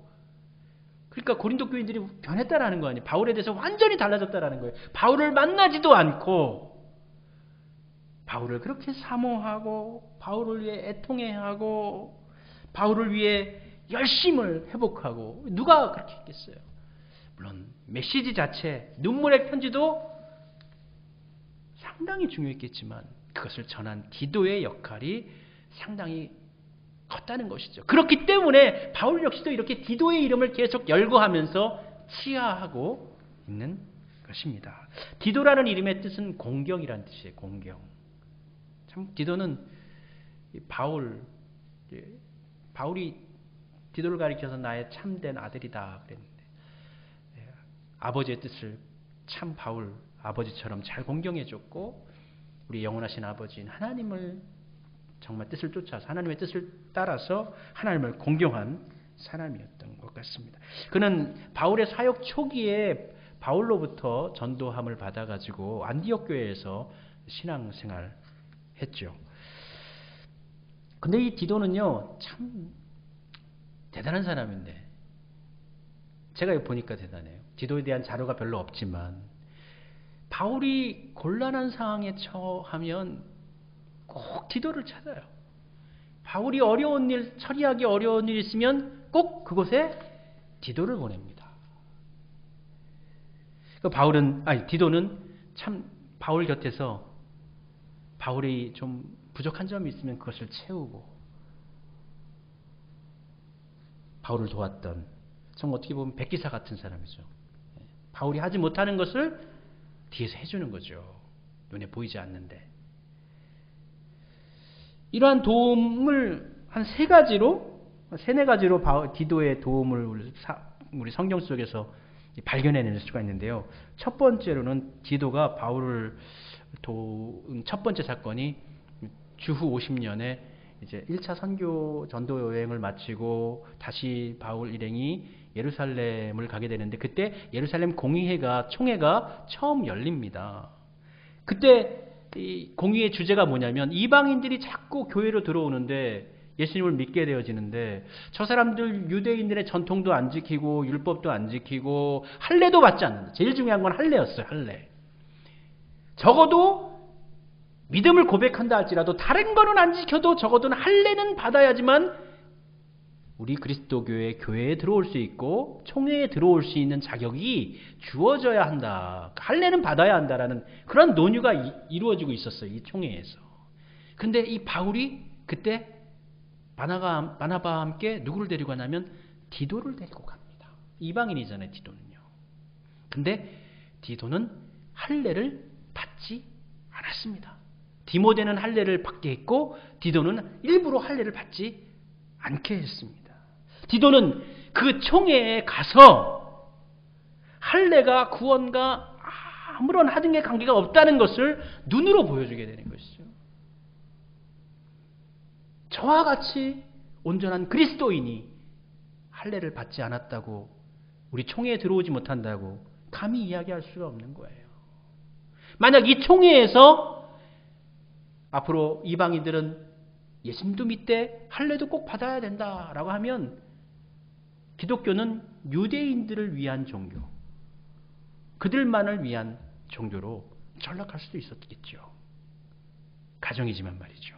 그러니까 고린도 교인들이 변했다라는 거 아니에요. 바울에 대해서 완전히 달라졌다라는 거예요. 바울을 만나지도 않고 바울을 그렇게 사모하고 바울을 위해 애통해하고 바울을 위해 열심을 회복하고, 누가 그렇게 했겠어요? 물론 메시지 자체, 눈물의 편지도 상당히 중요했겠지만 그것을 전한 디도의 역할이 상당히 컸다는 것이죠. 그렇기 때문에 바울 역시도 이렇게 디도의 이름을 계속 열거하면서 치하하고 있는 것입니다. 디도라는 이름의 뜻은 공경이라는 뜻이에요. 공경. 참 디도는 바울이 디도를 가리켜서 나의 참된 아들이다 그랬는데, 아버지의 뜻을 참 바울 아버지처럼 잘 공경해줬고, 우리 영원하신 아버지인 하나님을 정말 뜻을 쫓아서 하나님의 뜻을 따라서 하나님을 공경한 사람이었던 것 같습니다. 그는 바울의 사역 초기에 바울로부터 전도함을 받아가지고 안디옥 교회에서 신앙생활 했죠. 근데 이 디도는요, 참 대단한 사람인데, 제가 보니까 대단해요. 디도에 대한 자료가 별로 없지만 바울이 곤란한 상황에 처하면 꼭 디도를 찾아요. 바울이 어려운 일, 처리하기 어려운 일 있으면 꼭 그곳에 디도를 보냅니다. 디도는 참 바울 곁에서 바울이 좀 부족한 점이 있으면 그것을 채우고 바울을 도왔던, 정말 어떻게 보면 백기사 같은 사람이죠. 바울이 하지 못하는 것을 뒤에서 해주는 거죠. 눈에 보이지 않는데. 이러한 도움을 한 세네 가지로 디도의 도움을 우리 성경 속에서 발견해낼 수가 있는데요. 첫 번째로는 디도가 바울을 도운 첫 번째 사건이 주후 50년에 이제 1차 선교 전도 여행을 마치고 다시 바울 일행이 예루살렘을 가게 되는데, 그때 예루살렘 총회가 처음 열립니다. 그때 이 공의의 주제가 뭐냐면, 이방인들이 자꾸 교회로 들어오는데 예수님을 믿게 되어지는데, 저 사람들 유대인들의 전통도 안 지키고 율법도 안 지키고 할례도 받지 않는다. 제일 중요한 건 할례였어요. 할례. 적어도 믿음을 고백한다 할지라도 다른 거는 안 지켜도 적어도는 할례는 받아야지만 우리 그리스도교의 교회에 들어올 수 있고 총회에 들어올 수 있는 자격이 주어져야 한다. 할례는 받아야 한다라는 그런 논의가 이루어지고 있었어요. 이 총회에서. 근데 이 바울이 그때 바나바와 함께 누구를 데리고 가냐면 디도를 데리고 갑니다. 이방인이잖아요. 디도는요. 근데 디도는 할례를 받지 않았습니다. 디모데는 할례를 받게 했고 디도는 일부러 할례를 받지 않게 했습니다. 디도는 그 총회에 가서 할례가 구원과 아무런 하등의 관계가 없다는 것을 눈으로 보여주게 되는 것이죠. 저와 같이 온전한 그리스도인이 할례를 받지 않았다고, 우리 총회에 들어오지 못한다고 감히 이야기할 수가 없는 거예요. 만약 이 총회에서 앞으로 이방인들은 예수님도 믿되 할례도 꼭 받아야 된다라고 하면 기독교는 유대인들을 위한 종교, 그들만을 위한 종교로 전락할 수도 있었겠죠. 가정이지만 말이죠.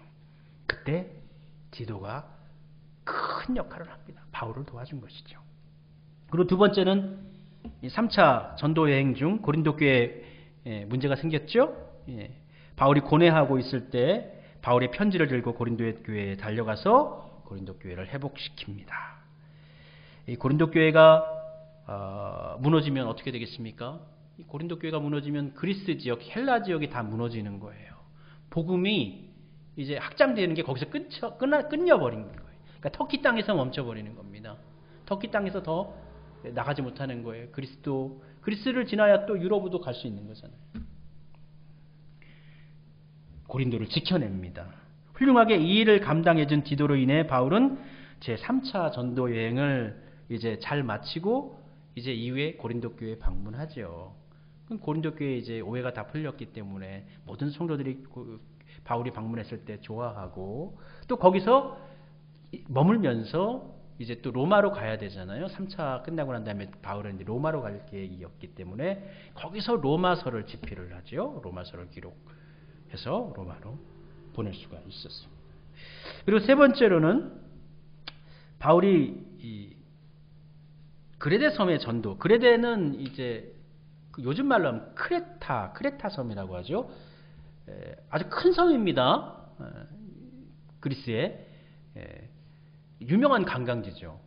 그때 디도가 큰 역할을 합니다. 바울을 도와준 것이죠. 그리고 두 번째는 3차 전도 여행 중 고린도 교회에 문제가 생겼죠. 바울이 고뇌하고 있을 때 바울의 편지를 들고 고린도 교회에 달려가서 고린도 교회를 회복시킵니다. 이 고린도 교회가 무너지면 어떻게 되겠습니까? 이 고린도 교회가 무너지면 그리스 지역, 헬라 지역이 다 무너지는 거예요. 복음이 이제 확장되는 게 거기서 끊겨버린 거예요. 그러니까 터키 땅에서 멈춰버리는 겁니다. 터키 땅에서 더 나가지 못하는 거예요. 그리스를 지나야 또 유럽으로 갈 수 있는 거잖아요. 고린도를 지켜냅니다. 훌륭하게 이 일을 감당해준 디도로 인해 바울은 제3차 전도 여행을 이제 잘 마치고 이제 이후에 고린도 교회에 방문하죠. 고린도 교회에 이제 오해가 다 풀렸기 때문에 모든 성도들이 바울이 방문했을 때 좋아하고 또 거기서 머물면서 이제 또 로마로 가야 되잖아요. 3차 끝나고 난 다음에 바울은 이제 로마로 갈 계획이었기 때문에 거기서 로마서를 집필을 하죠. 로마서를 기록해서 로마로 보낼 수가 있었습니다. 그리고 세 번째로는 바울이 이 그레데 섬의 전도. 그레데는 이제 요즘 말로 하면 크레타 섬이라고 하죠. 아주 큰 섬입니다. 그리스에 유명한 관광지죠.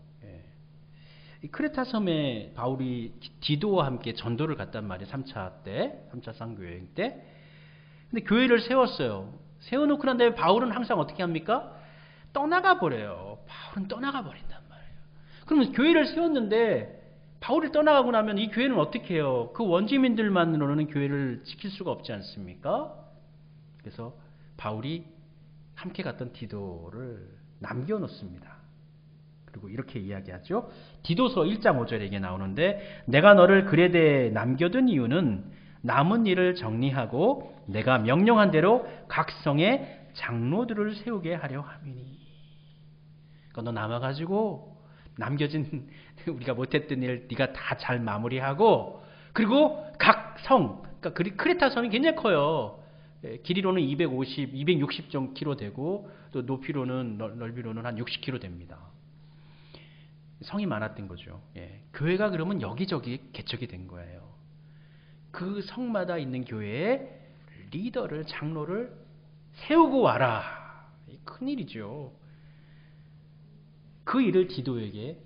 이 크레타 섬에 바울이 디도와 함께 전도를 갔단 말이에요. 3차 쌍교 여행 때. 근데 교회를 세웠어요. 세워놓고 난 다음에 바울은 항상 어떻게 합니까? 떠나가 버려요. 바울은 떠나가 버린단 말이에요. 그러면 교회를 세웠는데 바울이 떠나가고 나면 이 교회는 어떻게 해요? 그 원주민들만으로는 교회를 지킬 수가 없지 않습니까? 그래서 바울이 함께 갔던 디도를 남겨놓습니다. 그리고 이렇게 이야기하죠. 디도서 1장 5절에 이게 나오는데 내가 너를 그레데에 남겨둔 이유는 남은 일을 정리하고 내가 명령한 대로 각 성에 장로들을 세우게 하려 함이니. 그러니까 너 남아가지고 남겨진 우리가 못했던 일 네가 다 잘 마무리하고 그리고 각 성, 그러니까 크레타 섬이 굉장히 커요. 길이로는 260km 되고 또 높이로는 넓이로는 한 60km 됩니다. 성이 많았던 거죠. 교회가 그러면 여기저기 개척이 된 거예요. 그 성마다 있는 교회에 리더를 장로를 세우고 와라. 큰일이죠. 그 일을 디도에게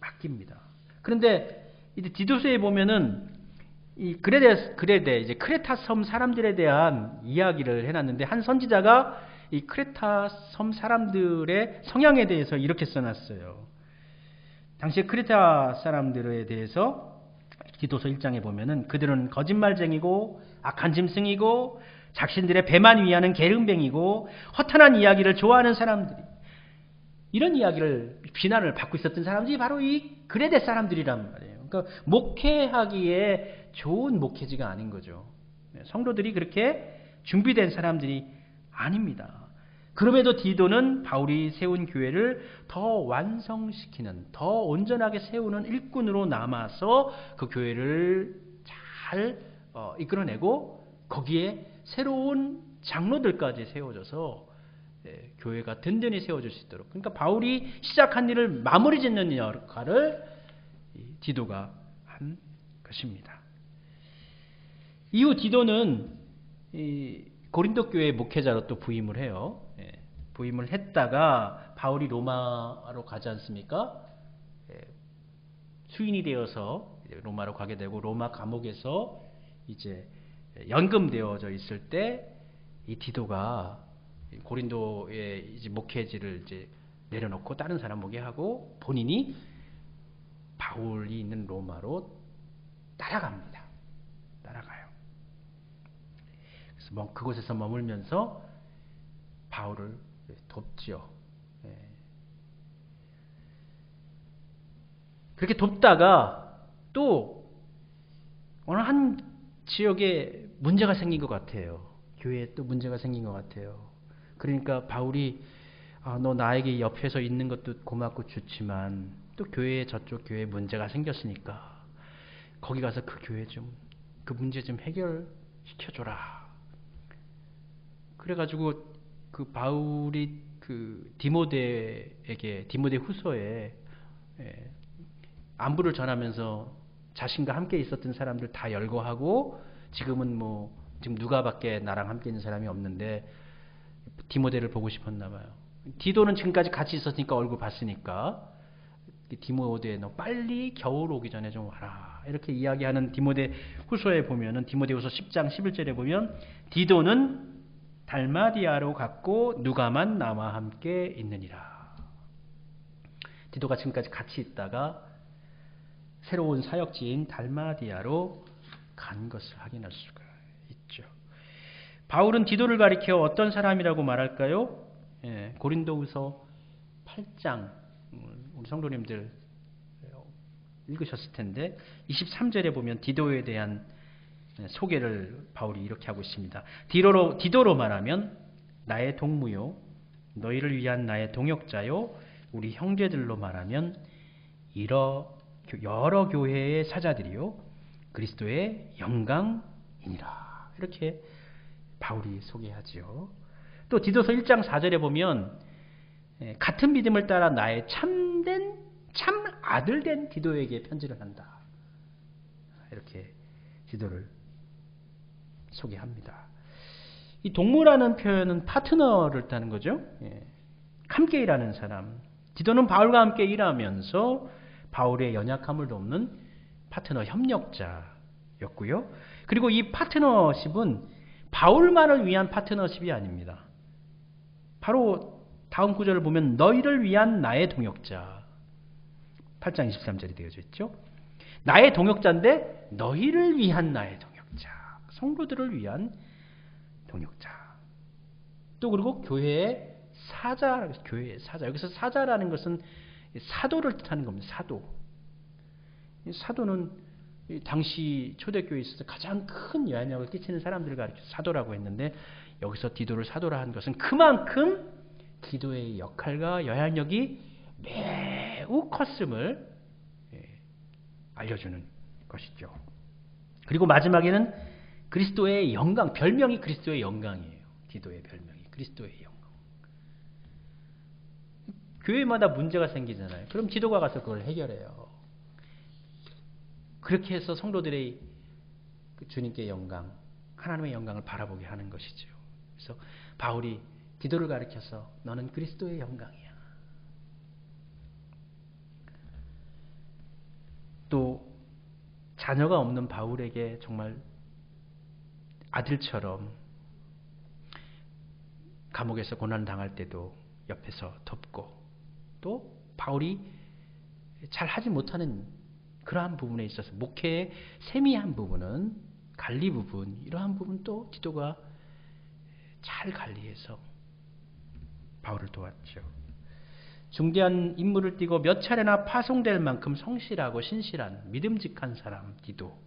맡깁니다. 그런데 이제 디도서에 보면은 이 그레데 이제 크레타 섬 사람들에 대한 이야기를 해놨는데 한 선지자가 이 크레타 섬 사람들의 성향에 대해서 이렇게 써놨어요. 당시에 크레타 사람들에 대해서 디도서 1장에 보면은 그들은 거짓말쟁이고 악한 짐승이고 자신들의 배만 위하는 게으름뱅이고 허탄한 이야기를 좋아하는 사람들이 이런 이야기를 비난을 받고 있었던 사람들이 바로 이 그레데 사람들이란 말이에요. 그러니까 목회하기에 좋은 목회지가 아닌 거죠. 성도들이 그렇게 준비된 사람들이 아닙니다. 그럼에도 디도는 바울이 세운 교회를 더 완성시키는, 더 온전하게 세우는 일꾼으로 남아서 그 교회를 잘 이끌어내고 거기에 새로운 장로들까지 세워져서 교회가 든든히 세워질 수 있도록. 그러니까 바울이 시작한 일을 마무리 짓는 역할을 디도가 한 것입니다. 이후 디도는 고린도 교회 목회자로 또 부임을 해요. 부임을 했다가 바울이 로마로 가지 않습니까? 수인이 되어서 로마로 가게 되고 로마 감옥에서 이제 연금되어져 있을 때 이 디도가 고린도의 이제 목회지를 이제 내려놓고 다른 사람 목회하고 본인이 바울이 있는 로마로 따라갑니다. 따라가요. 그래서 그곳에서 머물면서 바울을 돕지요. 그렇게 돕다가 또 어느 한 지역에 문제가 생긴 것 같아요. 교회에 또 문제가 생긴 것 같아요. 그러니까 바울이 너 나에게 옆에서 있는 것도 고맙고 좋지만 또 교회에 저쪽 교회에 문제가 생겼으니까 거기 가서 그 교회 좀 그 문제 좀 해결시켜줘라. 그래가지고 그 바울이 그 디모데 후서에 안부를 전하면서 자신과 함께 있었던 사람들 다 열거하고 지금은 지금 누가밖에 나랑 함께 있는 사람이 없는데 디모데를 보고 싶었나 봐요. 디도는 지금까지 같이 있었으니까 얼굴 봤으니까 디모데 너 빨리 겨울 오기 전에 좀 와라. 이렇게 이야기하는 디모데 후서에 보면은 디모데 후서 10장 11절에 보면 디도는 달마디아로 갔고 누가만 나와 함께 있느니라. 디도가 지금까지 같이 있다가 새로운 사역지인 달마디아로 간 것을 확인할 수가 있죠. 바울은 디도를 가리켜 어떤 사람이라고 말할까요? 고린도후서 8장 우리 성도님들 읽으셨을 텐데 23절에 보면 디도에 대한 소개를 바울이 이렇게 하고 있습니다. 디도로 말하면 나의 동무요 너희를 위한 나의 동역자요 우리 형제들로 말하면 여러 교회의 사자들이요 그리스도의 영광이니라. 이렇게 바울이 소개하지요. 또 디도서 1장 4절에 보면 같은 믿음을 따라 나의 참 아들 된 디도에게 편지를 한다. 이렇게 디도를 소개합니다. 이 동무라는 표현은 파트너를 뜻하는 거죠. 함께 일하는 사람. 디도는 바울과 함께 일하면서 바울의 연약함을 돕는 파트너 협력자였고요. 그리고 이 파트너십은 바울만을 위한 파트너십이 아닙니다. 바로 다음 구절을 보면 너희를 위한 나의 동역자. 8장 23절이 되어져 있죠. 나의 동역자인데 너희를 위한 나의 동역자. 성도들을 위한 동역자. 또 그리고 교회의 사자. 여기서 사자라는 것은 사도를 뜻하는 겁니다. 사도는 당시 초대교회에 있어서 가장 큰 영향력을 끼치는 사람들을 가리켜서 사도라고 했는데 여기서 디도를 사도라 한 것은 그만큼 디도의 역할과 영향력이 매우 컸음을 알려주는 것이죠. 그리고 마지막에는 그리스도의 영광, 별명이 그리스도의 영광이에요. 디도의 별명이 그리스도의 영광. 교회마다 문제가 생기잖아요. 그럼 디도가 가서 그걸 해결해요. 그렇게 해서 성도들의 주님께 영광, 하나님의 영광을 바라보게 하는 것이죠. 그래서 바울이 디도를 가리켜서 너는 그리스도의 영광이야. 또 자녀가 없는 바울에게 정말 아들처럼 감옥에서 고난을 당할 때도 옆에서 돕고 또 바울이 잘 하지 못하는 그러한 부분에 있어서 목회의 세미한 부분은 관리 부분 이러한 부분도 디도가 잘 관리해서 바울을 도왔죠. 중대한 임무를 띠고 몇 차례나 파송될 만큼 성실하고 신실한 믿음직한 사람 디도.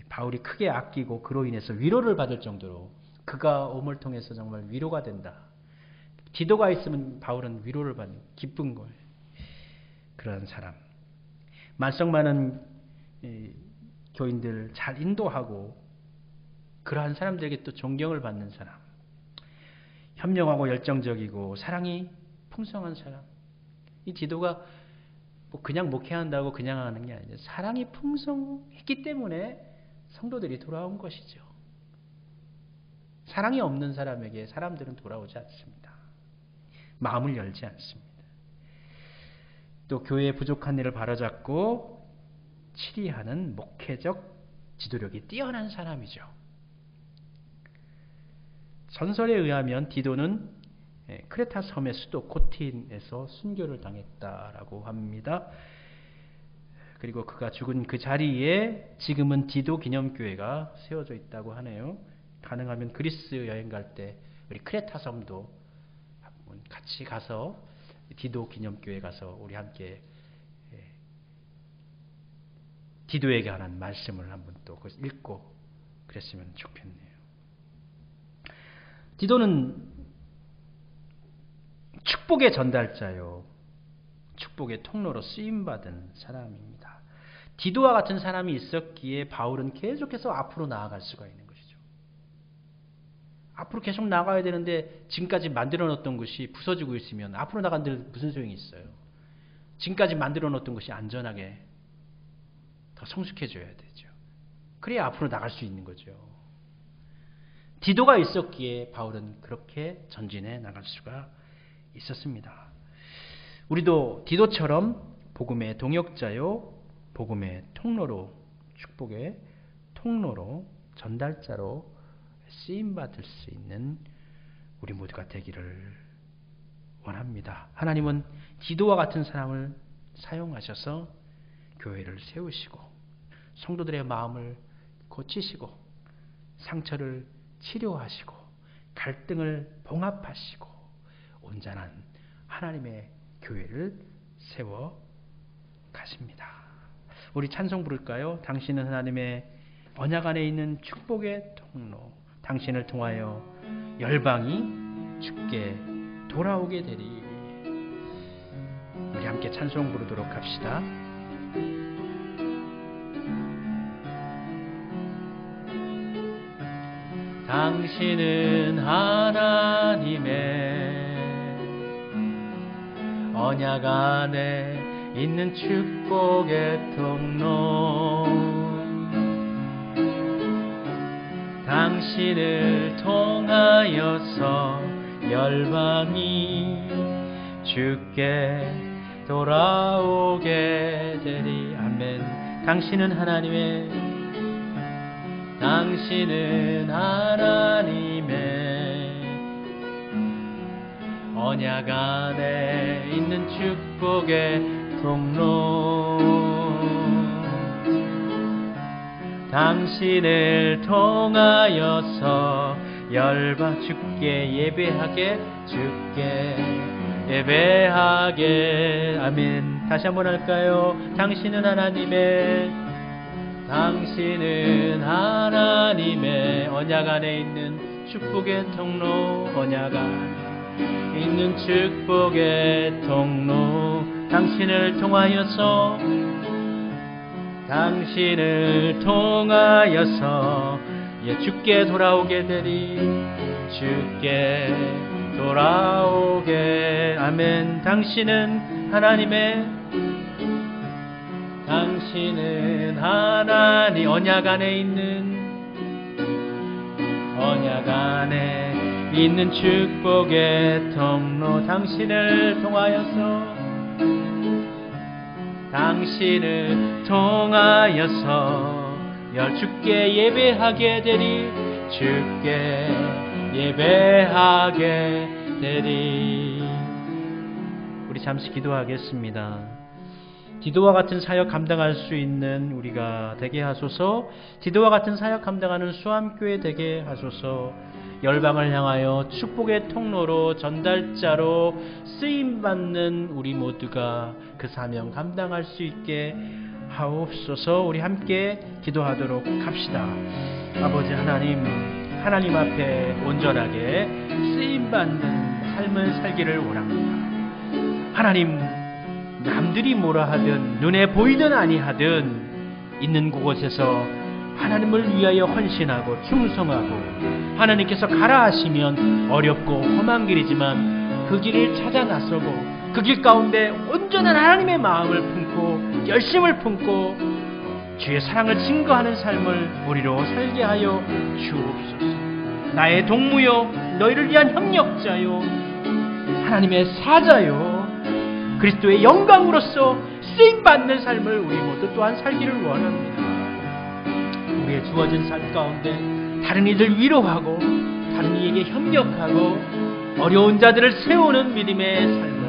바울이 크게 아끼고 그로 인해서 위로를 받을 정도로 그가 om을 통해서 정말 위로가 된다. 디도가 있으면 바울은 위로를 받는 기쁜 거예요. 그런 사람. 말썽 많은 교인들 잘 인도하고 그러한 사람들에게 또 존경을 받는 사람. 현명하고 열정적이고 사랑이 풍성한 사람. 이 디도가 그냥 목회한다고 그냥 하는 게 아니죠. 사랑이 풍성했기 때문에 성도들이 돌아온 것이죠. 사랑이 없는 사람에게 사람들은 돌아오지 않습니다. 마음을 열지 않습니다. 또 교회의 부족한 일을 바로잡고 치리하는 목회적 지도력이 뛰어난 사람이죠. 전설에 의하면 디도는 크레타 섬의 수도 코틴에서 순교를 당했다라고 합니다. 그리고 그가 죽은 그 자리에 지금은 디도 기념교회가 세워져 있다고 하네요. 가능하면 그리스 여행 갈 때 우리 크레타 섬도 같이 가서 디도 기념교회 가서 우리 함께 디도에게 관한 말씀을 한번 또 읽고 그랬으면 좋겠네요. 디도는 축복의 전달자요. 축복의 통로로 쓰임받은 사람입니다. 디도와 같은 사람이 있었기에 바울은 계속해서 앞으로 나아갈 수가 있는 것이죠. 앞으로 계속 나가야 되는데 지금까지 만들어 놓았던 것이 부서지고 있으면 앞으로 나간들 무슨 소용이 있어요. 지금까지 만들어 놓았던 것이 안전하게 더 성숙해져야 되죠. 그래야 앞으로 나갈 수 있는 거죠. 디도가 있었기에 바울은 그렇게 전진해 나갈 수가 있었습니다. 우리도 디도처럼 복음의 동역자요, 복음의 통로로, 축복의 통로로, 전달자로 쓰임받을 수 있는 우리 모두가 되기를 원합니다. 하나님은 디도와 같은 사람을 사용하셔서 교회를 세우시고 성도들의 마음을 고치시고 상처를 치료하시고 갈등을 봉합하시고 온전한 하나님의 교회를 세워 가십니다. 우리 찬송 부를까요? 당신은 하나님의 언약 안에 있는 축복의 통로, 당신을 통하여 열방이 주께 돌아오게 되리. 우리 함께 찬송 부르도록 합시다. 당신은 하나님의 언약 안에 있는 축복의 통로, 당신을 통하여서 열방이 주께 돌아오게 되리. 아멘. 당신은 하나님의 언약 안에 있는 축복의 통로, 당신을 통하여서 열방 주께 예배하게. 아멘. 다시 한번 할까요? 당신은 하나님의 언약 안에 있는 축복의 통로, 언약 안에 있는 축복의 통로, 당신을 통하여서 주께 돌아오게 되리. 주께 돌아오게. 아멘. 당신은 하나님 언약 안에 있는 축복의 통로, 당신을 통하여서 주께 예배하게 되리. 주께 예배하게 되리. 우리 잠시 기도하겠습니다. 디도와 같은 사역 감당할 수 있는 우리가 되게 하소서. 디도와 같은 사역 감당하는 수암교회 되게 하소서. 열방을 향하여 축복의 통로로, 전달자로 쓰임받는 우리 모두가 그 사명 감당할 수 있게 하옵소서. 우리 함께 기도하도록 합시다. 아버지 하나님 앞에 온전하게 쓰임받는 삶을 살기를 원합니다. 하나님, 남들이 뭐라 하든 눈에 보이든 아니하든 있는 그곳에서 하나님을 위하여 헌신하고 충성하고, 하나님께서 가라 하시면 어렵고 험한 길이지만 그 길을 찾아 나서고 그 길 가운데 온전한 하나님의 마음을 품고 열심을 품고 주의 사랑을 증거하는 삶을 우리로 살게 하여 주옵소서. 나의 동무요, 너희를 위한 협력자요, 하나님의 사자요, 그리스도의 영광으로서 쓰임받는 삶을 우리 모두 또한 살기를 원합니다. 우리의 주어진 삶 가운데 다른 이들 위로하고 다른 이에게 협력하고 어려운 자들을 세우는 믿음의 삶을,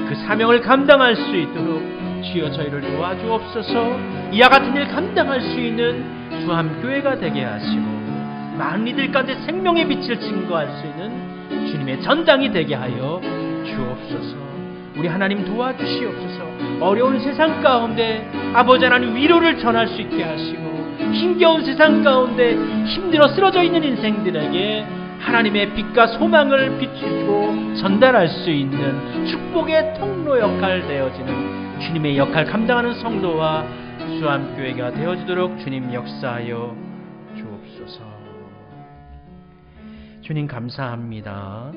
그 사명을 감당할 수 있도록 주여 저희를 도와주옵소서. 이와 같은 일 감당할 수 있는 수암교회가 되게 하시고 많은 이들 가운데 생명의 빛을 증거할 수 있는 주님의 전당이 되게 하여 주옵소서. 우리 하나님 도와주시옵소서. 어려운 세상 가운데 아버지 하나님 위로를 전할 수 있게 하시고, 힘겨운 세상 가운데 힘들어 쓰러져 있는 인생들에게 하나님의 빛과 소망을 비추고 전달할 수 있는 축복의 통로 역할 되어지는 주님의 역할 감당하는 성도와 수암교회가 되어주도록 주님 역사하여 주옵소서. 주님 감사합니다.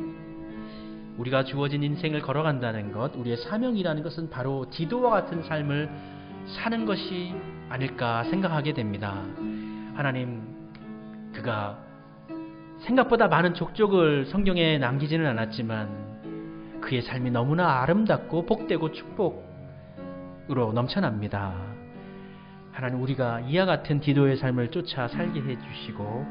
우리가 주어진 인생을 걸어간다는 것, 우리의 사명이라는 것은 바로 디도와 같은 삶을 사는 것이 아닐까 생각하게 됩니다. 하나님, 그가 생각보다 많은 족족을 성경에 남기지는 않았지만 그의 삶이 너무나 아름답고 복되고 축복으로 넘쳐납니다. 하나님, 우리가 이와 같은 디도의 삶을 쫓아 살게 해주시고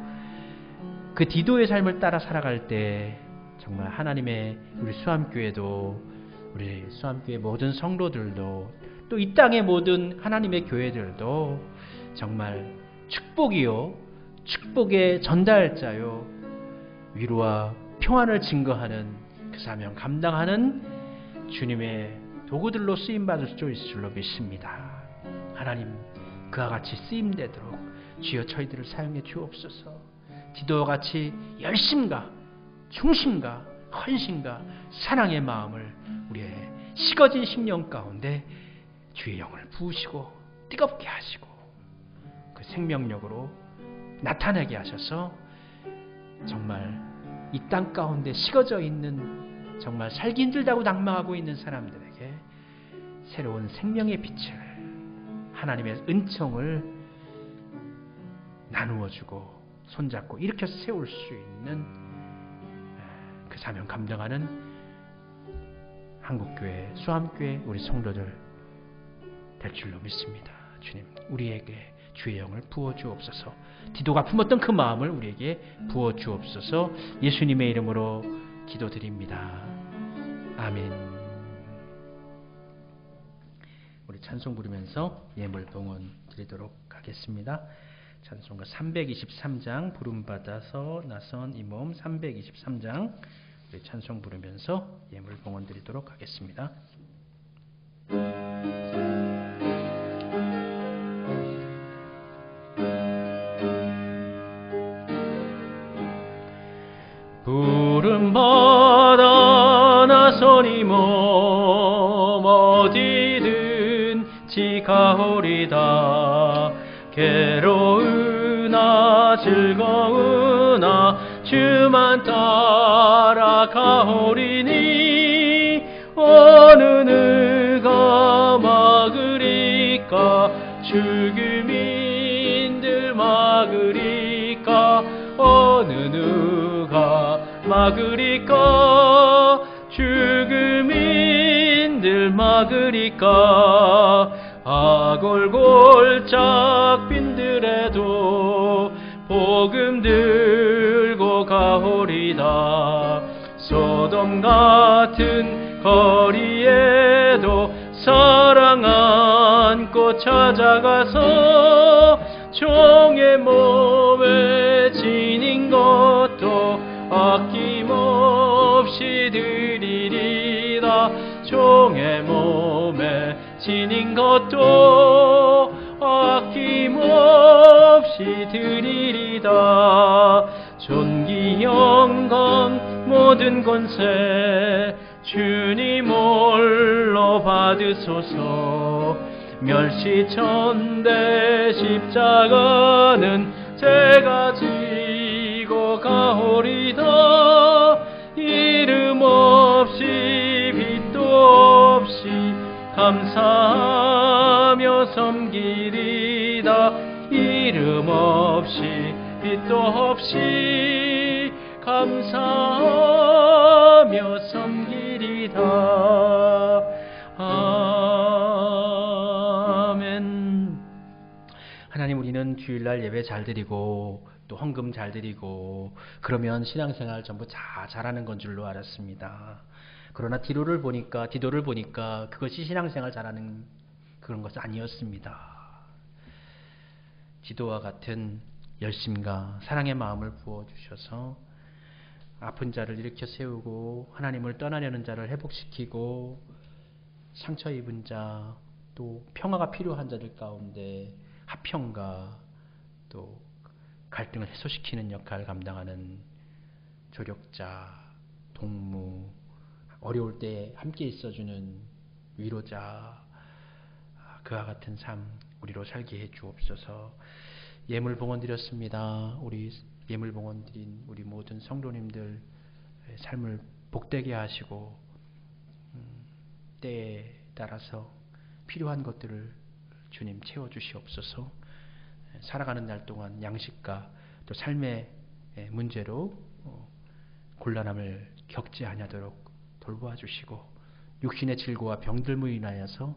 그 디도의 삶을 따라 살아갈 때 정말 하나님의 우리 수암교회도, 우리 수암교회 모든 성도들도, 또 이 땅의 모든 하나님의 교회들도 정말 축복이요, 축복의 전달자요, 위로와 평안을 증거하는 그 사명 감당하는 주님의 도구들로 쓰임받을 수 있을 줄로 믿습니다. 하나님, 그와 같이 쓰임되도록 주여 저희들을 사용해 주옵소서. 디도와 같이 열심과 충심과 헌신과 사랑의 마음을 우리의 식어진 심령 가운데 주의 영을 부으시고 뜨겁게 하시고 그 생명력으로 나타나게 하셔서 정말 이 땅 가운데 식어져 있는, 정말 살기 힘들다고 낙망하고 있는 사람들에게 새로운 생명의 빛을, 하나님의 은총을 나누어주고 손잡고 일으켜 세울 수 있는 그 사명 감당하는 한국교회, 수암교회 우리 성도들 될 줄로 믿습니다. 주님, 우리에게 주의 영을 부어주옵소서. 디도가 품었던 그 마음을 우리에게 부어주옵소서. 예수님의 이름으로 기도드립니다. 아멘. 우리 찬송 부르면서 예물 봉헌 드리도록 하겠습니다. 찬송가 323장 부름받아서 나선 이 몸 323장 우리 찬송 부르면서 예물 봉헌 드리도록 하겠습니다. 부름받아 나선 이 몸 어디든지 가오리다. 괴로우나 즐거우나 주만 따라가오리니 어느 누가 막으리까. 죽음인들 막으리까. 어느 누가 막으리까. 죽음인들 막으리까. 아골골짝 빈들에도 복음 들고 가오리다. 소돔 같은 거리에도 사랑 안고 찾아가서 종의 몸에 지닌 것도 아낌없이 드리리라. 종의 몸에 지닌 것도 아낌없이 드리리다. 존귀 영광 모든 권세 주님 홀로 받으소서. 멸시천대 십자가는 제가 지고 가오리다. 이름 없이 빛도 없이 감사하며 섬기리다. 이름 없이 빛도 없이 감사하며 섬기리다. 아멘. 하나님, 우리는 주일날 예배 잘 드리고 또 헌금 잘 드리고 그러면 신앙생활 전부 잘하는 건 줄로 알았습니다. 그러나 디도를 보니까 그것이 신앙생활 잘하는 그런 것은 아니었습니다. 디도와 같은 열심과 사랑의 마음을 부어주셔서 아픈 자를 일으켜 세우고 하나님을 떠나려는 자를 회복시키고 상처 입은 자, 또 평화가 필요한 자들 가운데 화평과 또 갈등을 해소시키는 역할을 감당하는 조력자, 동무, 어려울 때 함께 있어주는 위로자, 그와 같은 삶 우리로 살게 해 주옵소서. 예물 봉헌 드렸습니다. 우리 예물 봉헌 드린 우리 모든 성도님들 삶을 복되게 하시고 때에 따라서 필요한 것들을 주님 채워주시옵소서. 살아가는 날 동안 양식과 또 삶의 문제로 곤란함을 겪지 아니하도록 돌보아 주시고 육신의 질고와 병들무 인하여서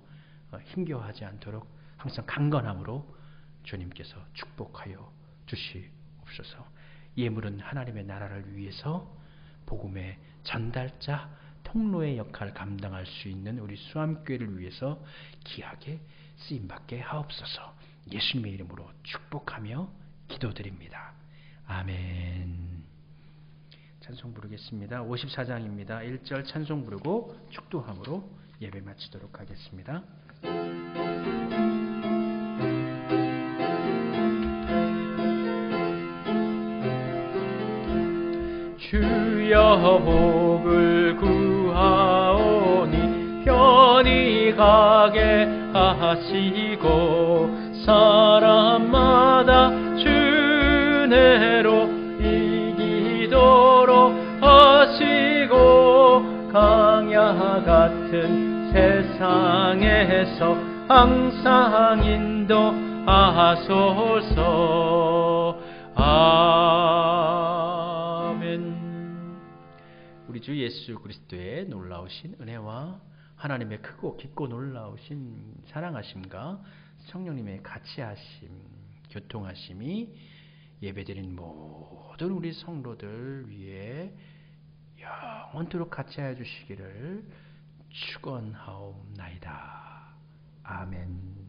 힘겨워하지 않도록 항상 강건함으로 주님께서 축복하여 주시옵소서. 예물은 하나님의 나라를 위해서 복음의 전달자, 통로의 역할을 감당할 수 있는 우리 수암교회를 위해서 귀하게 쓰임받게 하옵소서. 예수님의 이름으로 축복하며 기도드립니다. 아멘. 찬송 부르겠습니다. 54장입니다. 1절 찬송 부르고 축도함으로 예배 마치도록 하겠습니다. 주여 복을 구하오니 편히 가게 하시고 사람마다 주내로 이기도록 하시고 강야 같은 세상에서 항상 인도하소서. 아멘. 우리 주 예수 그리스도의 놀라우신 은혜와 하나님의 크고 깊고 놀라우신 사랑하심과 성령님의 같이하심, 교통하심이 예배드린 모든 우리 성도들 위해 영원토록 같이하여 주시기를 축원하옵나이다. 아멘.